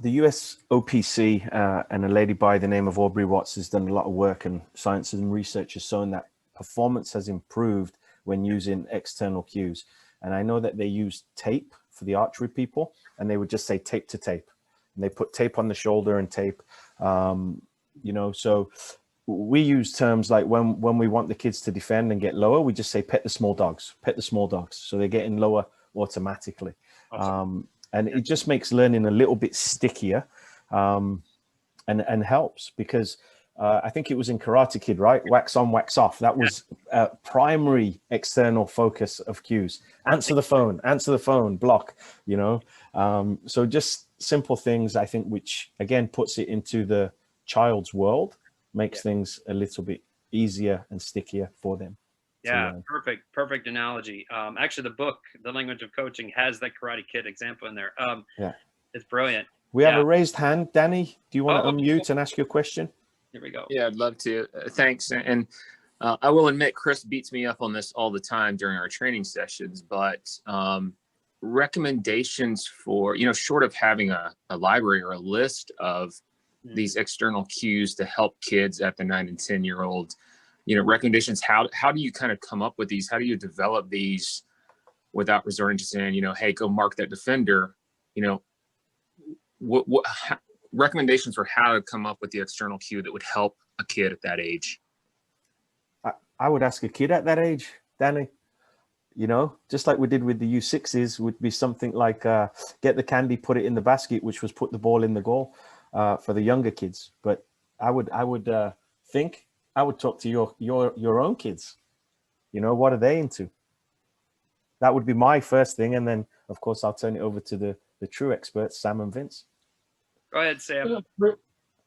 The US OPC and a lady by the name of Aubrey Watts has done a lot of work, and science and research has shown that performance has improved when using external cues. And I know that they use tape for the archery people, and they would just say tape to tape, and they put tape on the shoulder and tape, so we use terms like when we want the kids to defend and get lower, we just say pet the small dogs, so they're getting lower automatically. Awesome. And it just makes learning a little bit stickier, and helps, because I think it was in Karate Kid, right? Wax on, wax off. That was primary external focus of cues. Answer the phone, block, So just simple things, I think, which again puts it into the child's world, makes things a little bit easier and stickier for them. Yeah, perfect analogy. Actually, the book, The Language of Coaching, has that Karate Kid example in there. It's brilliant. We have a raised hand. Danny, do you want to unmute and ask your question? Here we go. Yeah, I'd love to. Thanks. And I will admit, Chris beats me up on this all the time during our training sessions, but recommendations for, short of having a library or a list of these external cues to help kids at the 9 and 10-year-old, recommendations, how do you kind of come up with these? How do you develop these without resorting to saying, hey, go mark that defender? What recommendations for how to come up with the external cue that would help a kid at that age? I would ask a kid at that age, Danny. You know, just like we did with the U6s, would be something like get the candy, put it in the basket, which was put the ball in the goal for the younger kids. But I would think I would talk to your own kids. You know, what are they into? That would be my first thing, and then of course I'll turn it over to the true experts, Sam and Vince. Go ahead, Sam.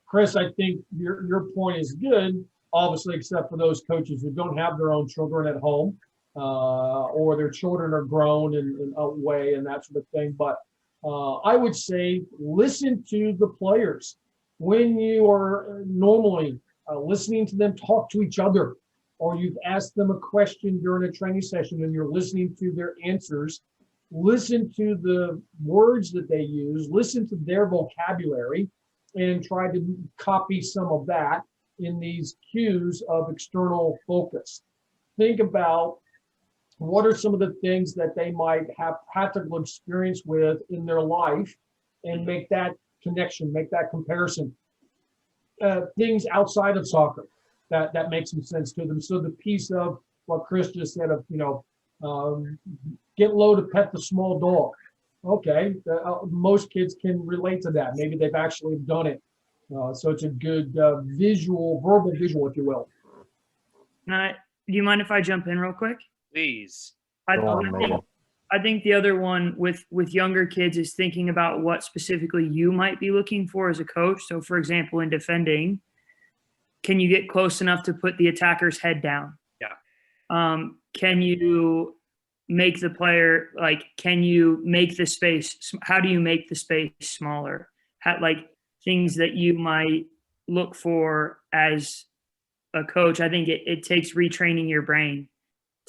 Chris, I think your point is good, obviously, except for those coaches who don't have their own children at home, or their children are grown and away and that sort of thing. But I would say listen to the players. When you are normally listening to them talk to each other, or you've asked them a question during a training session and you're listening to their answers, listen to the words that they use, listen to their vocabulary, and try to copy some of that in these cues of external focus. Think about what are some of the things that they might have practical experience with in their life, and make that connection, make that comparison. Things outside of soccer that makes some sense to them. So the piece of what Chris just said of, get low to pet the small dog. Okay, most kids can relate to that. Maybe they've actually done it. So it's a good verbal visual, if you will. Do you mind if I jump in real quick? Please. I think the other one with younger kids is thinking about what specifically you might be looking for as a coach. So, for example, in defending, can you get close enough to put the attacker's head down? Yeah. Can you make the player, can you make the space? How do you make the space smaller? Things that you might look for as a coach. I think it takes retraining your brain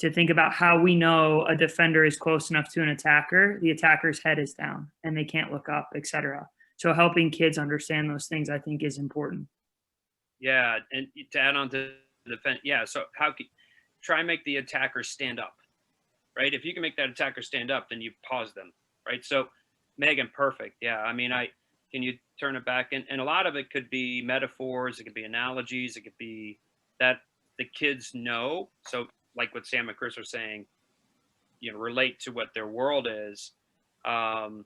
to think about how we know a defender is close enough to an attacker, the attacker's head is down and they can't look up, etc. So helping kids understand those things, I think, is important. Yeah, and to add on to the defense, so try and make the attacker stand up, right? If you can make that attacker stand up, then you pause them, right? So Megan, perfect. Yeah, I mean, can you turn it back? And a lot of it could be metaphors, it could be analogies, it could be that the kids know. So like what Sam and Chris are saying, relate to what their world is. And,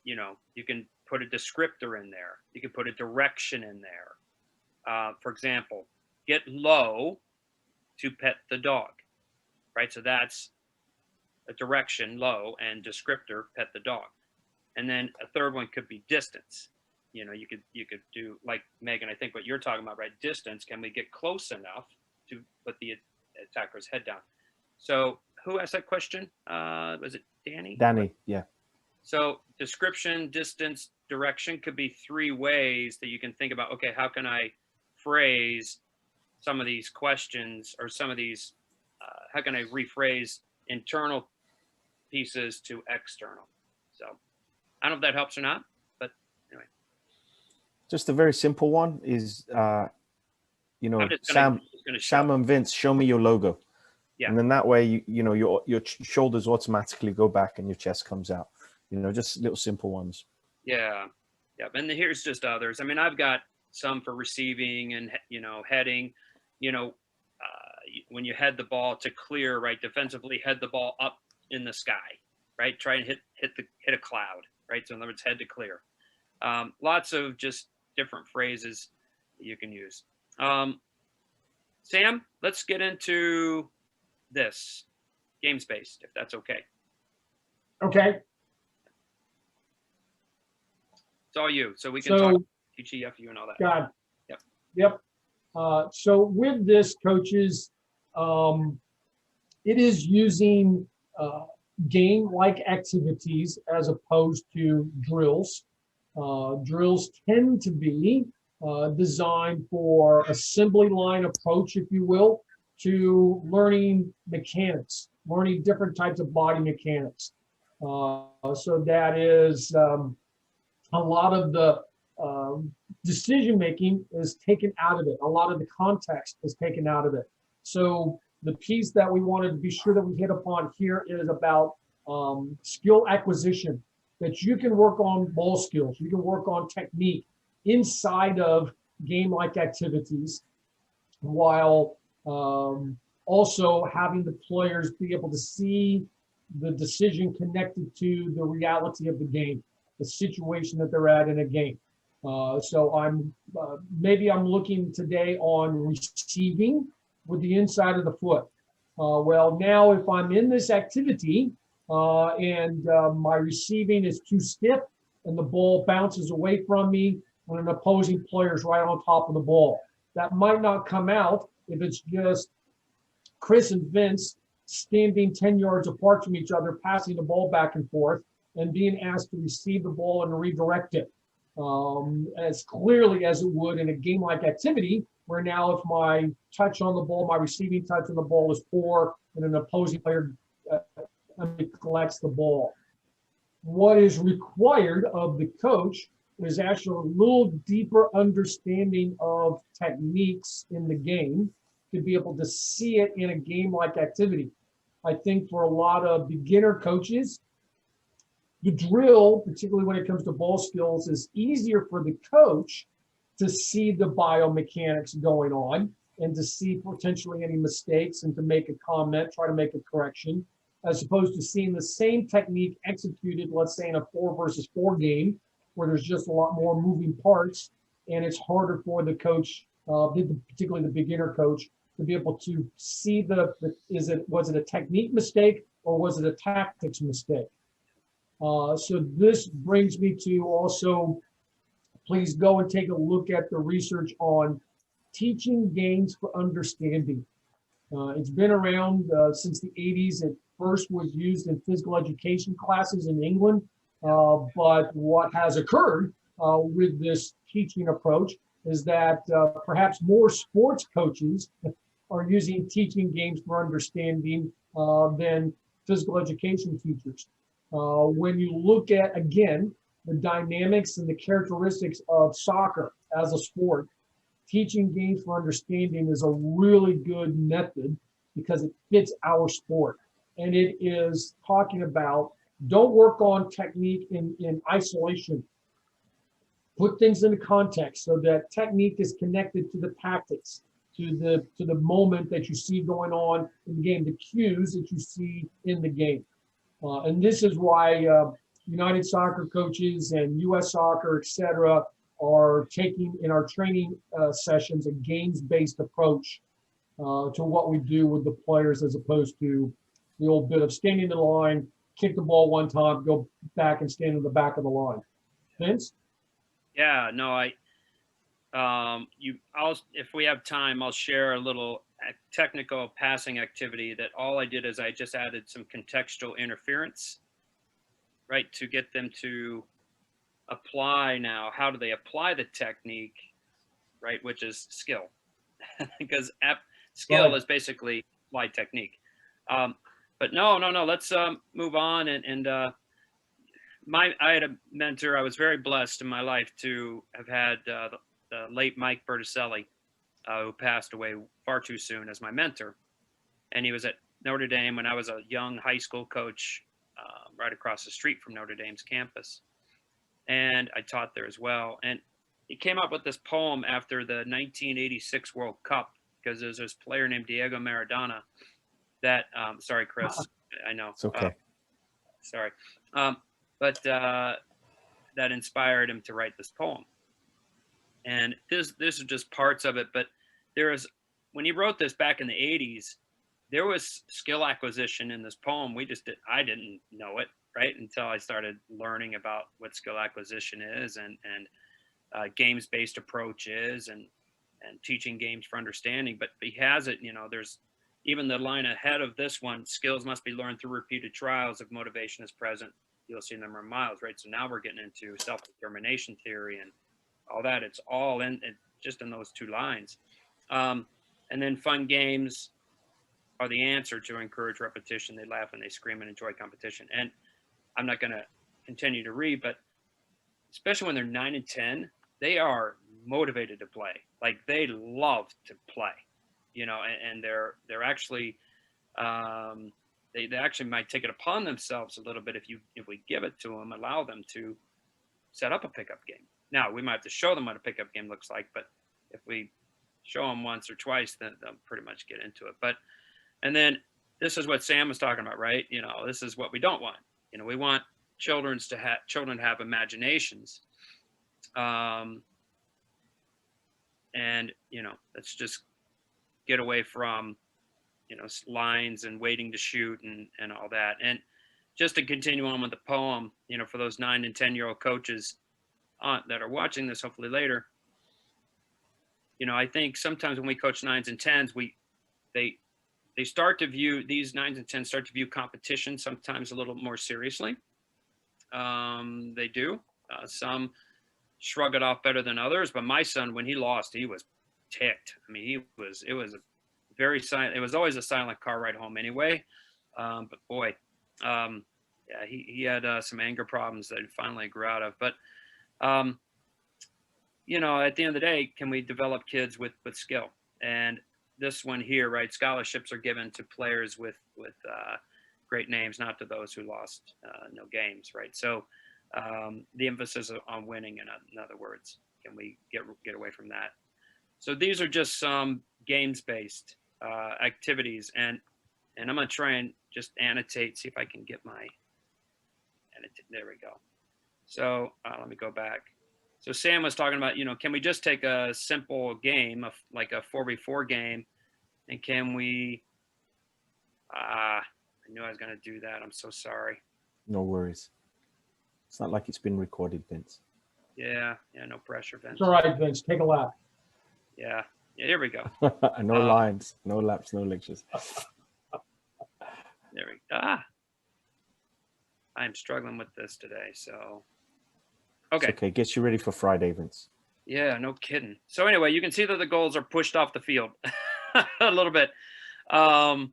you can put a descriptor in there. You can put a direction in there. For example, get low to pet the dog, right? So that's a direction, low, and descriptor, pet the dog. And then a third one could be distance. You could do, like Megan, I think what you're talking about, right? Distance. Can we get close enough to put the attacker's head down? So who asked that question? Was it Danny? Danny, yeah. So description, distance, direction could be three ways that you can think about, okay, how can I phrase some of these questions, or some of these, how can I rephrase internal pieces to external? So I don't know if that helps or not, but anyway. Just a very simple one is, Sam and Vince, show me your logo. Yeah. And then that way, your shoulders automatically go back and your chest comes out. Just little simple ones. Yeah. Yeah. And here's just others. I mean, I've got some for receiving and, heading, when you head the ball to clear, right? Defensively, head the ball up in the sky, right? Try and hit a cloud, right? So in other words, head to clear. Lots of just different phrases that you can use. Sam, let's get into this games-based, if that's okay. Okay. It's all you, so we can talk TGFU and all that. God. Yep. So with this, coaches, it is using game-like activities as opposed to drills. Drills tend to be designed for assembly line approach, if you will, to learning mechanics, learning different types of body mechanics. So that is a lot of the decision making is taken out of it. A lot of the context is taken out of it. So the piece that we wanted to be sure that we hit upon here is about skill acquisition, that you can work on ball skills, you can work on technique inside of game-like activities, while also having the players be able to see the decision connected to the reality of the game, the situation that they're at in a game. So maybe I'm looking today on receiving with the inside of the foot. Well, now if I'm in this activity and my receiving is too stiff and the ball bounces away from me when an opposing player is right on top of the ball, that might not come out if it's just Chris and Vince standing 10 yards apart from each other, passing the ball back and forth and being asked to receive the ball and redirect it. As clearly as it would in a game-like activity, where now if my touch on the ball, my receiving touch on the ball is poor, and an opposing player collects the ball. What is required of the coach is actually a little deeper understanding of techniques in the game to be able to see it in a game-like activity. I think for a lot of beginner coaches, the drill, particularly when it comes to ball skills, is easier for the coach to see the biomechanics going on and to see potentially any mistakes and to make a comment, try to make a correction, as opposed to seeing the same technique executed, let's say in a 4 versus 4 game, where there's just a lot more moving parts and it's harder for the coach, particularly the beginner coach, to be able to see was it a technique mistake or was it a tactics mistake? So this brings me to also, please go and take a look at the research on teaching games for understanding. It's been around since the 80s. It first was used in physical education classes in England. But what has occurred with this teaching approach is that perhaps more sports coaches are using teaching games for understanding than physical education teachers. When you look at, again, the dynamics and the characteristics of soccer as a sport, teaching games for understanding is a really good method because it fits our sport. And it is talking about, don't work on technique in isolation. Put things into context so that technique is connected to the tactics, to the moment that you see going on in the game, the cues that you see in the game. And this is why United Soccer coaches and US Soccer, et cetera, are taking in our training sessions a games-based approach to what we do with the players, as opposed to the old bit of standing in the line, kick the ball one time, go back and stand in the back of the line. Vince? Yeah, no, if we have time, I'll share a little technical passing activity that all I did is I just added some contextual interference, right, to get them to apply now. How do they apply the technique, right, which is skill, because skill is basically applied technique. But no, let's move on. I had a mentor. I was very blessed in my life to have had the late Mike Berticelli, who passed away far too soon, as my mentor. And he was at Notre Dame when I was a young high school coach, right across the street from Notre Dame's campus. And I taught there as well. And he came up with this poem after the 1986 World Cup, because there's this player named Diego Maradona that, sorry, Chris, I know. It's okay. Sorry. But that inspired him to write this poem. And this is just parts of it, but when he wrote this back in the 80s, there was skill acquisition in this poem. I didn't know it, right, until I started learning about what skill acquisition is and games-based approach is and teaching games for understanding. But he has it, there's even the line ahead of this one: skills must be learned through repeated trials. If motivation is present, you'll see a number of miles, right? So now we're getting into self-determination theory and all that. It's all just in those 2 lines. And then fun games are the answer to encourage repetition. They laugh and they scream and enjoy competition. And I'm not going to continue to read, but especially when they're 9 and 10, they are motivated to play. Like, they love to play, and they're actually, they actually might take it upon themselves a little bit if we give it to them, allow them to set up a pickup game. Now, we might have to show them what a pickup game looks like, but if we show them once or twice, then they'll pretty much get into it. But And then this is what Sam was talking about, right? You know, this is what we don't want. You know, we want children to have imaginations. And, you know, let's just get away from, you know, lines and waiting to shoot and all that. And just to continue on with the poem, you know, for those 9 and 10-year-old coaches that are watching this hopefully later, you know, I think sometimes when we coach 9s and 10s, they start to view, these 9s and 10s start to view competition sometimes a little more seriously. They do. Some shrug it off better than others, but my son, when he lost, he was ticked. I mean, it was a very silent, it was always a silent car ride home anyway. But boy, yeah, he had some anger problems that he finally grew out of. But, you know, at the end of the day, can we develop kids with skill? And this one here, right? Scholarships are given to players with great names, not to those who lost no games, right? So the emphasis on winning, in other words, can we get away from that? So these are just some games-based activities, and I'm gonna try and just annotate, see if I can get my annotate. There we go. So let me go back. So Sam was talking about, you know, can we just take a simple game of like a 4v4 game, and can we? I knew I was gonna do that. I'm so sorry. No worries. It's not like it's been recorded, Vince. Yeah, no pressure, Vince. It's all right, Vince. Take a lap. Yeah, here we go. No lines, no laps, no lectures. There we go. I'm struggling with this today, so. Okay. It's okay, gets you ready for Friday, Vince. Yeah, no kidding. So anyway, you can see that the goals are pushed off the field a little bit, and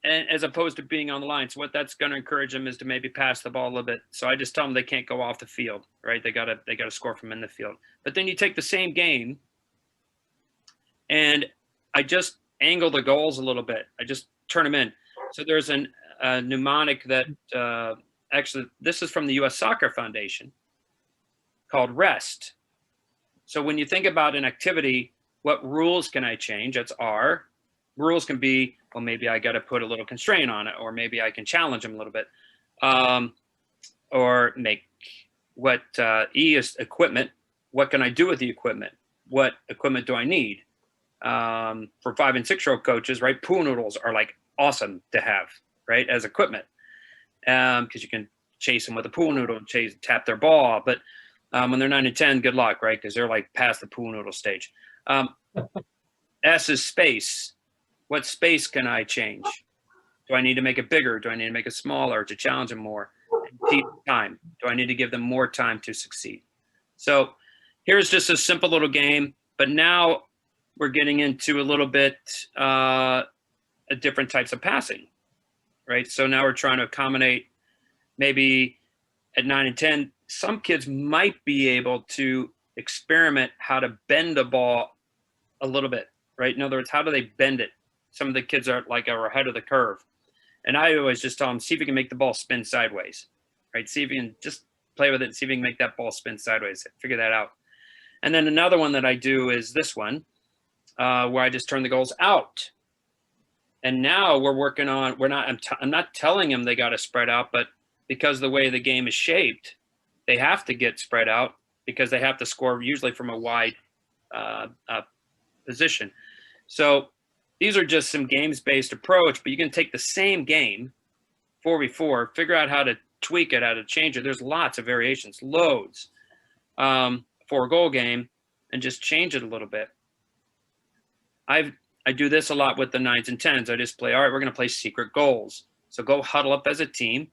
as opposed to being on the line. So what that's going to encourage them is to maybe pass the ball a little bit. So I just tell them they can't go off the field, right? They gotta score from in the field. But then you take the same game, and I just angle the goals a little bit. I just turn them in. So there's a mnemonic that actually this is from the U.S. Soccer Foundation, called REST. So when you think about an activity, what rules can I change? That's R. Rules can be, well, maybe I got to put a little constraint on it, or maybe I can challenge them a little bit. Or make what E is equipment. What can I do with the equipment? What equipment do I need? For 5 and 6-year-old coaches, right? Pool noodles are like awesome to have, right? As equipment. Because you can chase them with a pool noodle and tap their ball. But when they're 9 and 10, good luck, right? Because they're like past the pool noodle stage. S is space. What space can I change? Do I need to make it bigger? Do I need to make it smaller to challenge them more? T, time. Do I need to give them more time to succeed? So here's just a simple little game, but now we're getting into a little bit different types of passing, right? So now we're trying to accommodate maybe at 9 and 10, some kids might be able to experiment how to bend a ball a little bit, right? In other words, how do they bend it? Some of the kids are ahead of the curve. And I always just tell them, see if you can make the ball spin sideways, right? See if you can just play with it and see if you can make that ball spin sideways. Figure that out. And then another one that I do is this one, where I just turn the goals out. And now we're working on, I'm not telling them they got to spread out, but because the way the game is shaped, they have to get spread out because they have to score usually from a wide position. So these are just some games-based approach, but you can take the same game, 4v4, figure out how to tweak it, how to change it. There's lots of variations, loads, for a goal game, and just change it a little bit. I do this a lot with the 9s and 10s. I just play, all right, we're going to play secret goals. So go huddle up as a team.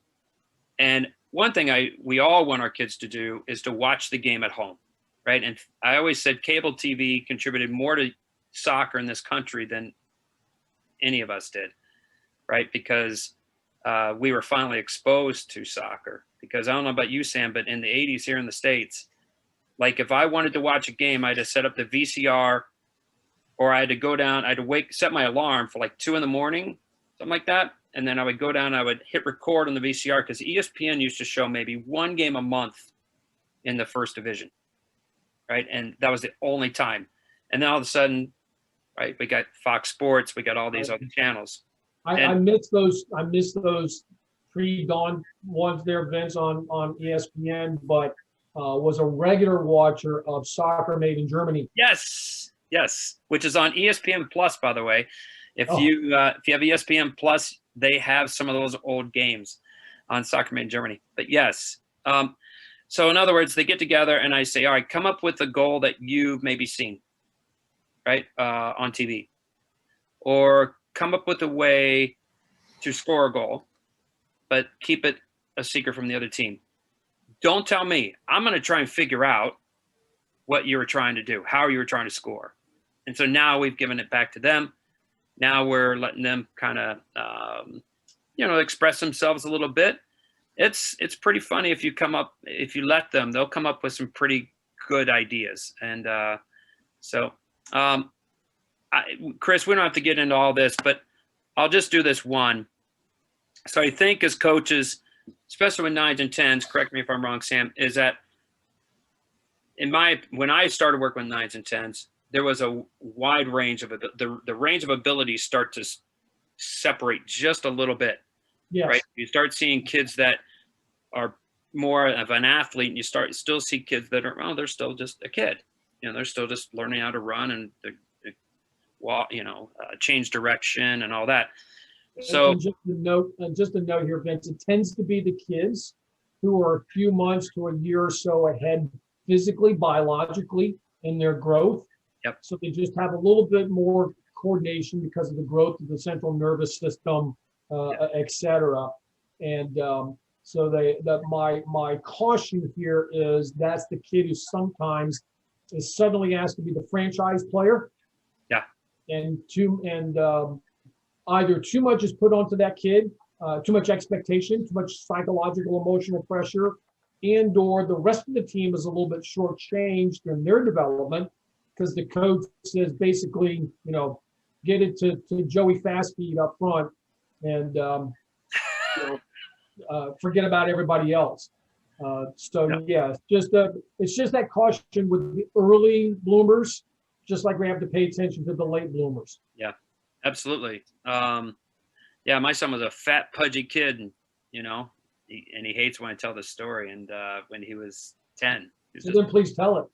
And one thing we all want our kids to do is to watch the game at home, right? And I always said cable TV contributed more to soccer in this country than any of us did, right? Because we were finally exposed to soccer. Because I don't know about you, Sam, but in the 80s here in the States, like if I wanted to watch a game, I had to set up the VCR, or I had to go down, I had to set my alarm for like 2 in the morning, something like that. And then I would go down, I would hit record on the VCR because ESPN used to show maybe one game a month in the first division, right? And that was the only time. And then all of a sudden, right, we got Fox Sports, we got all these other channels. I miss those. I miss those pre-dawn ones there, Vince, on ESPN, but was a regular watcher of Soccer Made in Germany. Yes, which is on ESPN Plus, by the way. If Oh. you have ESPN Plus, they have some of those old games on Soccer Made in Germany. But yes, so in other words, they get together and I say, all right, come up with a goal that you've maybe seen, right, on TV, or come up with a way to score a goal, but keep it a secret from the other team. Don't tell me. I'm going to try and figure out what you were trying to do, how you were trying to score. And so now we've given it back to them. Now we're letting them kind of, express themselves a little bit. It's pretty funny if you let them, they'll come up with some pretty good ideas. And Chris, we don't have to get into all this, but I'll just do this one. So I think as coaches, especially with 9s and 10s, correct me if I'm wrong, Sam, is that when I started working with 9s and 10s, there was a wide range of the range of abilities start to separate just a little bit. Yes. Right? You start seeing kids that are more of an athlete, and you still see kids that are, they're still just a kid. They're still just learning how to run and change direction and all that. So and just a note here, Vince, it tends to be the kids who are a few months to a year or so ahead physically, biologically in their growth. Yep. So they just have a little bit more coordination because of the growth of the central nervous system, et cetera. And my caution here is that's the kid who sometimes is suddenly asked to be the franchise player. Yeah. And either too much is put onto that kid, too much expectation, too much psychological, emotional pressure, and or the rest of the team is a little bit shortchanged in their development because the coach says basically, get it to Joey Fastfeed up front and forget about everybody else. Yeah, it's just that caution with the early bloomers, just like we have to pay attention to the late bloomers. Yeah, absolutely. My son was a fat, pudgy kid, and he hates when I tell the story. And when he was 10, then please tell it.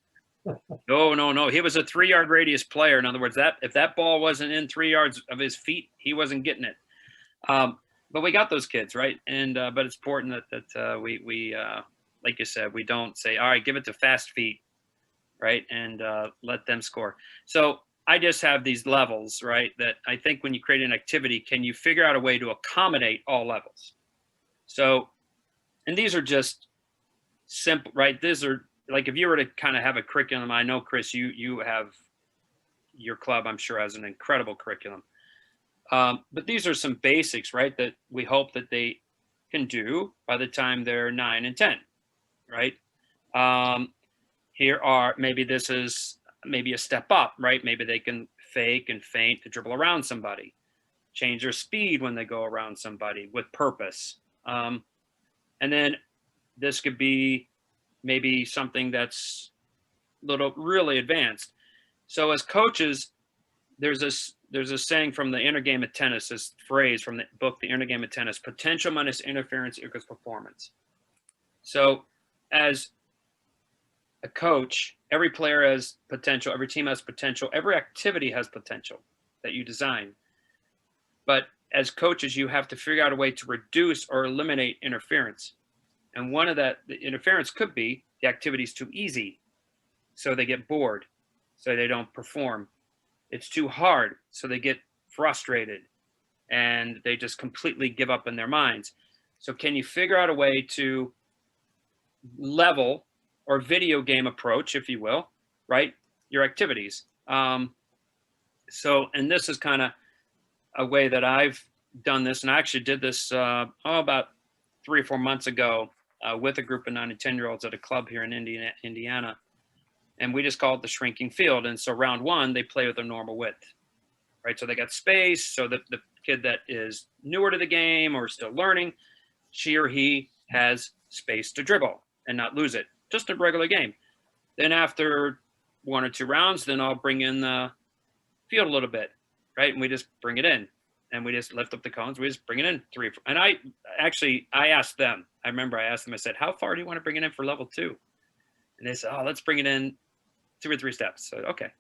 No. He was a 3-yard radius player. In other words, that if that ball wasn't in 3 yards of his feet, he wasn't getting it. But we got those kids, right? And but it's important that we like you said, we don't say, all right, give it to fast feet, right, and let them score. So I just have these levels, right, that I think when you create an activity, can you figure out a way to accommodate all levels? So, and these are just simple, right? These are like if you were to kind of have a curriculum. I know, Chris, you have your club, I'm sure, has an incredible curriculum. But these are some basics, right, that we hope that they can do by the time they're 9 and 10, right? This is maybe a step up, right? Maybe they can fake and feint to dribble around somebody, change their speed when they go around somebody with purpose. And then this could be maybe something that's really advanced. So as coaches, there's a saying from the Inner Game of Tennis, this phrase from the book, The Inner Game of Tennis: potential minus interference equals performance. So as a coach, every player has potential, every team has potential, every activity has potential that you design. But as coaches, you have to figure out a way to reduce or eliminate interference. And one of the interference could be the activity's too easy, so they get bored, so they don't perform. It's too hard, so they get frustrated and they just completely give up in their minds. So can you figure out a way to level or video game approach, if you will, right, your activities? And this is kind of a way that I've done this, and I actually did this about 3 or 4 months ago with a group of 9 and 10-year-olds at a club here in Indiana. And we just call it the shrinking field. And so round 1, they play with their normal width, right? So they got space so that the kid that is newer to the game or still learning, she or he has space to dribble and not lose it. Just a regular game. Then after 1 or 2 rounds, then I'll bring in the field a little bit, right? And we just bring it in. and we just lift up the cones. We just bring it in 3. And I asked them. I remember I asked them. I said, "How far do you want to bring it in for level 2?" And they said, "Oh, let's bring it in 2 or 3 steps." So okay,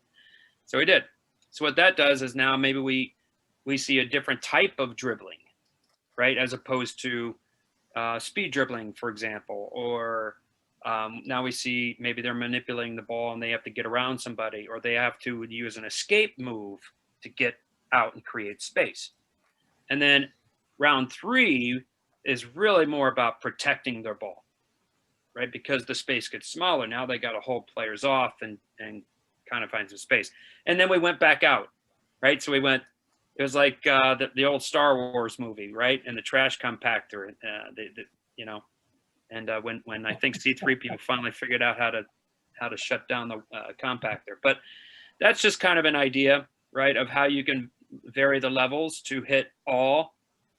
so we did. So what that does is now maybe we see a different type of dribbling, right? As opposed to speed dribbling, for example, or now we see maybe they're manipulating the ball and they have to get around somebody, or they have to use an escape move to get out and create space. And then round 3 is really more about protecting their ball, right? Because the space gets smaller. Now they got to hold players off and kind of find some space. And then we went back out, right? So it was like the old Star Wars movie, right? And the trash compactor, you know, and when I think C-3PO finally figured out how to shut down the compactor. But that's just kind of an idea, right, of how you can vary the levels to hit all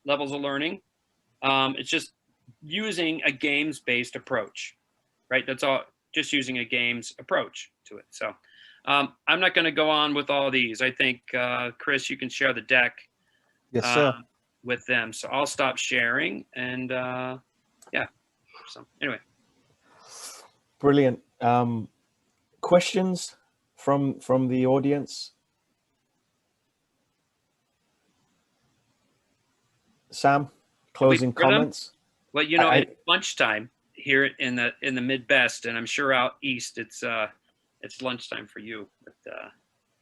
levels of learning. It's just using a games-based approach, right? That's all, just using a games approach to it. So I'm not going to go on with all these. I think, Chris, you can share the deck Yes, sir. with them. So I'll stop sharing. And yeah, so anyway. Brilliant. Questions from the audience? Sam, closing comments? Well, you know, it's lunchtime here in the Midwest, and I'm sure out east it's lunchtime for you. But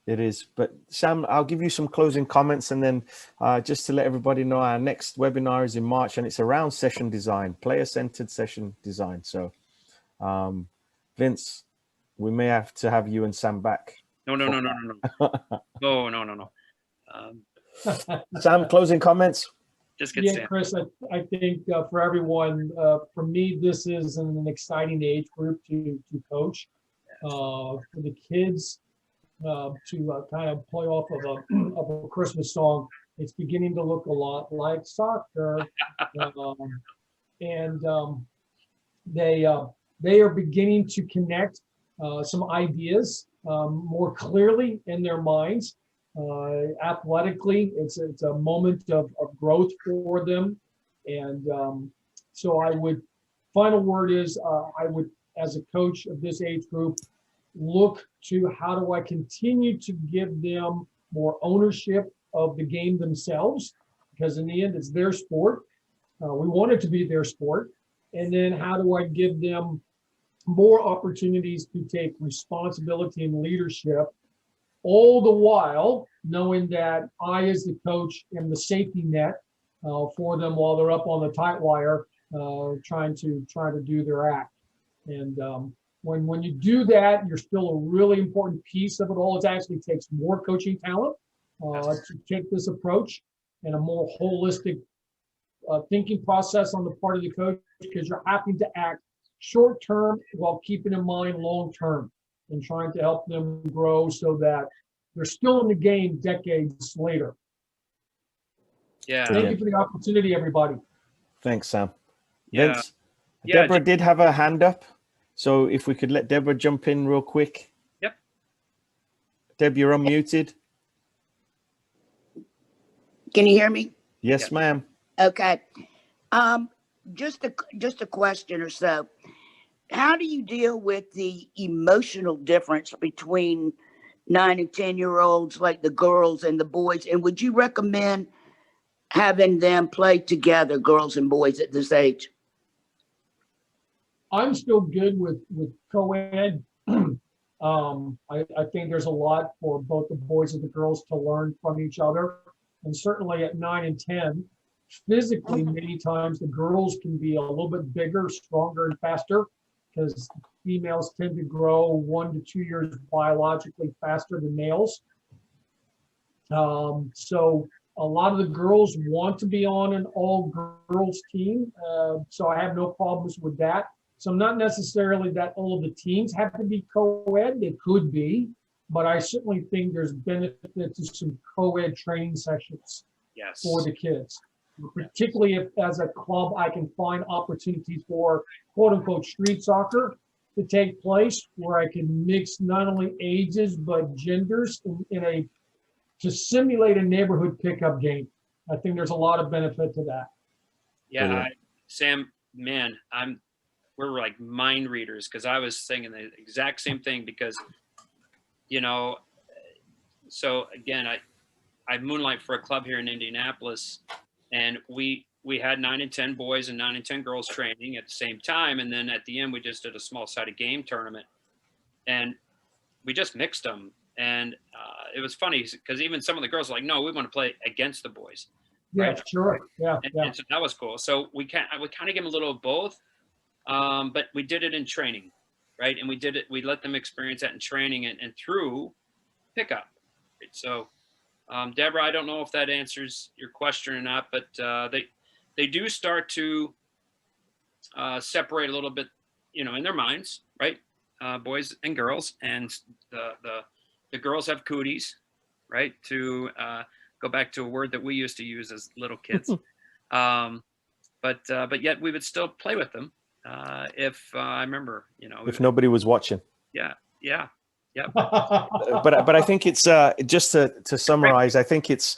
it is. But Sam, I'll give you some closing comments, and then just to let everybody know, our next webinar is in March, and it's around session design, player-centered session design. So, Vince, we may have to have you and Sam back. No. Sam, closing comments? Just get Sam. Chris, I think for everyone, for me, this is an exciting age group to coach. For the kids to kind of play off of a Christmas song, it's beginning to look a lot like soccer, and they are beginning to connect some ideas more clearly in their minds. Athletically, it's a moment of growth for them, and so final word is I would, as a coach of this age group, look to how do I continue to give them more ownership of the game themselves, because in the end it's their sport. We want it to be their sport. And then how do I give them more opportunities to take responsibility and leadership, all the while knowing that I, as the coach, am the safety net for them while they're up on the tight wire, trying to do their act. And when you do that, you're still a really important piece of it all. It actually takes more coaching talent to take this approach and a more holistic thinking process on the part of the coach, because you're having to act short term while keeping in mind long term and trying to help them grow so that they're still in the game decades later. Yeah. Thank you for the opportunity, everybody. Thanks, Sam. Yeah. Vince, Deborah did have her hand up. So if we could let Deborah jump in real quick. Yep. Deb, you're unmuted. Can you hear me? Yes, ma'am. Okay. Just a question or so. How do you deal with the emotional difference between 9 and 10-year-olds, like the girls and the boys? And would you recommend having them play together, girls and boys, at this age? I'm still good with co-ed. I think there's a lot for both the boys and the girls to learn from each other. And certainly at 9 and 10, physically, many times the girls can be a little bit bigger, stronger, and faster, because females tend to grow 1 to 2 years biologically faster than males. So a lot of the girls want to be on an all-girls team, so I have no problems with that. So not necessarily that all of the teams have to be co-ed. They could be, but I certainly think there's benefit to some co-ed training sessions for the kids. Particularly if, as a club, I can find opportunities for quote-unquote street soccer to take place, where I can mix not only ages but genders to simulate a neighborhood pickup game. I think there's a lot of benefit to that. Yeah, Sam, man, we're like mind readers, because I was thinking the exact same thing, because, you know, so again, I moonlight for a club here in Indianapolis, and we had 9 and 10 boys and 9 and 10 girls training at the same time. And then at the end, we just did a small sided game tournament, and we just mixed them. And it was funny because even some of the girls were like, no, we want to play against the boys. Yeah, Right? sure. Yeah, And so that was cool. So we kind of give them a little of both, but we did it in training, right? And we let them experience that in training and through pickup. Right? So, Deborah, I don't know if that answers your question or not, but they do start to separate a little bit, you know, in their minds, right? Boys and girls, and the girls have cooties, right? To go back to a word that we used to use as little kids, but yet we would still play with them if I remember, you know, if nobody was watching. Yeah. But I think it's just to summarize. I think it's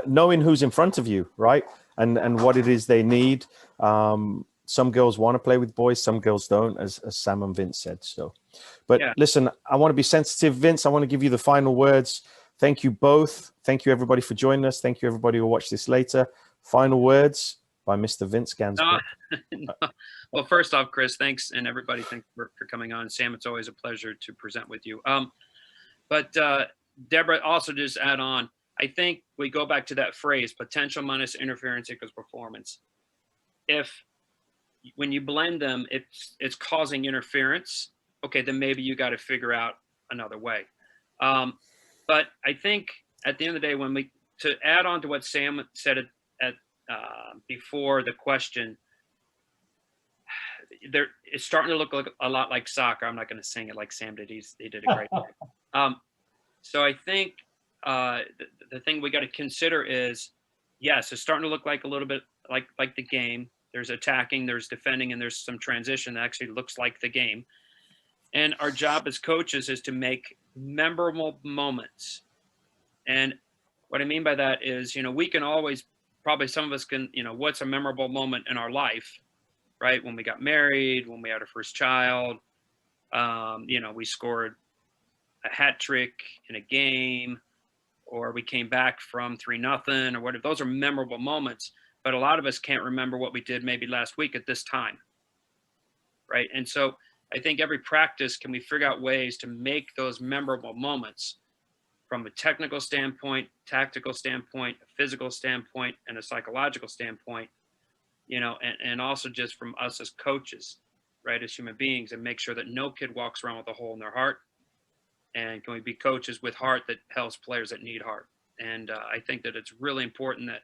knowing who's in front of you, right, and what it is they need. Some girls want to play with boys, some girls don't, as Sam and Vince said. So, but listen, I want to be sensitive, Vince. I want to give you the final words. Thank you both. Thank you everybody for joining us. Thank you everybody who will watch this later. Final words by Mr. Vince Ganzberg. No. Well, first off, Chris, thanks, and everybody, thanks for coming on. Sam, it's always a pleasure to present with you. But Deborah, also just add on, I think we go back to that phrase, potential minus interference equals performance. When you blend them, it's causing interference, okay, then maybe you got to figure out another way. But I think at the end of the day, to add on to what Sam said at before the question, it's starting to look like a lot like soccer. I'm not going to sing it like Sam did. He did a great job. So I think the thing we got to consider is, yes, it's starting to look like a little bit like the game. There's attacking, there's defending, and there's some transition that actually looks like the game. And our job as coaches is to make memorable moments. And what I mean by that is, you know, we can always, probably some of us can, you know, what's a memorable moment in our life, right? When we got married, when we had our first child, you know, we scored a hat trick in a game, or we came back from 3-0 or whatever. Those are memorable moments. But a lot of us can't remember what we did maybe last week at this time, right? And so I think every practice, can we figure out ways to make those memorable moments from a technical standpoint, tactical standpoint, a physical standpoint, and a psychological standpoint, you know, and also just from us as coaches, right, as human beings, and make sure that no kid walks around with a hole in their heart. And can we be coaches with heart that helps players that need heart? And I think that it's really important that,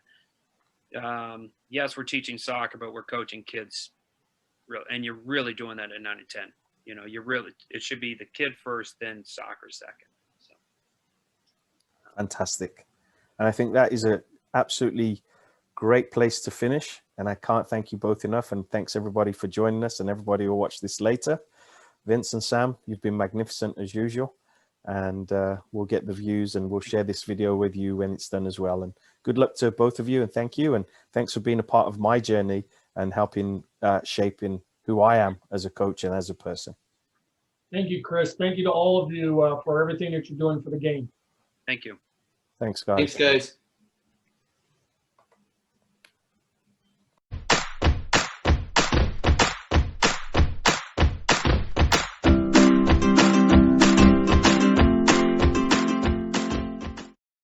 yes, we're teaching soccer, but we're coaching kids, and you're really doing that at 9 and 10. You know, it should be the kid first, then soccer second. So. Fantastic. And I think that is a absolutely great place to finish. And I can't thank you both enough. And thanks everybody for joining us, and everybody who will watch this later. Vince and Sam, you've been magnificent as usual. And we'll get the views, and we'll share this video with you when it's done as well. And good luck to both of you, and thank you. And thanks for being a part of my journey and helping shaping who I am as a coach and as a person. Thank you, Chris. Thank you to all of you for everything that you're doing for the game. Thank you. Thanks, guys. Thanks, guys.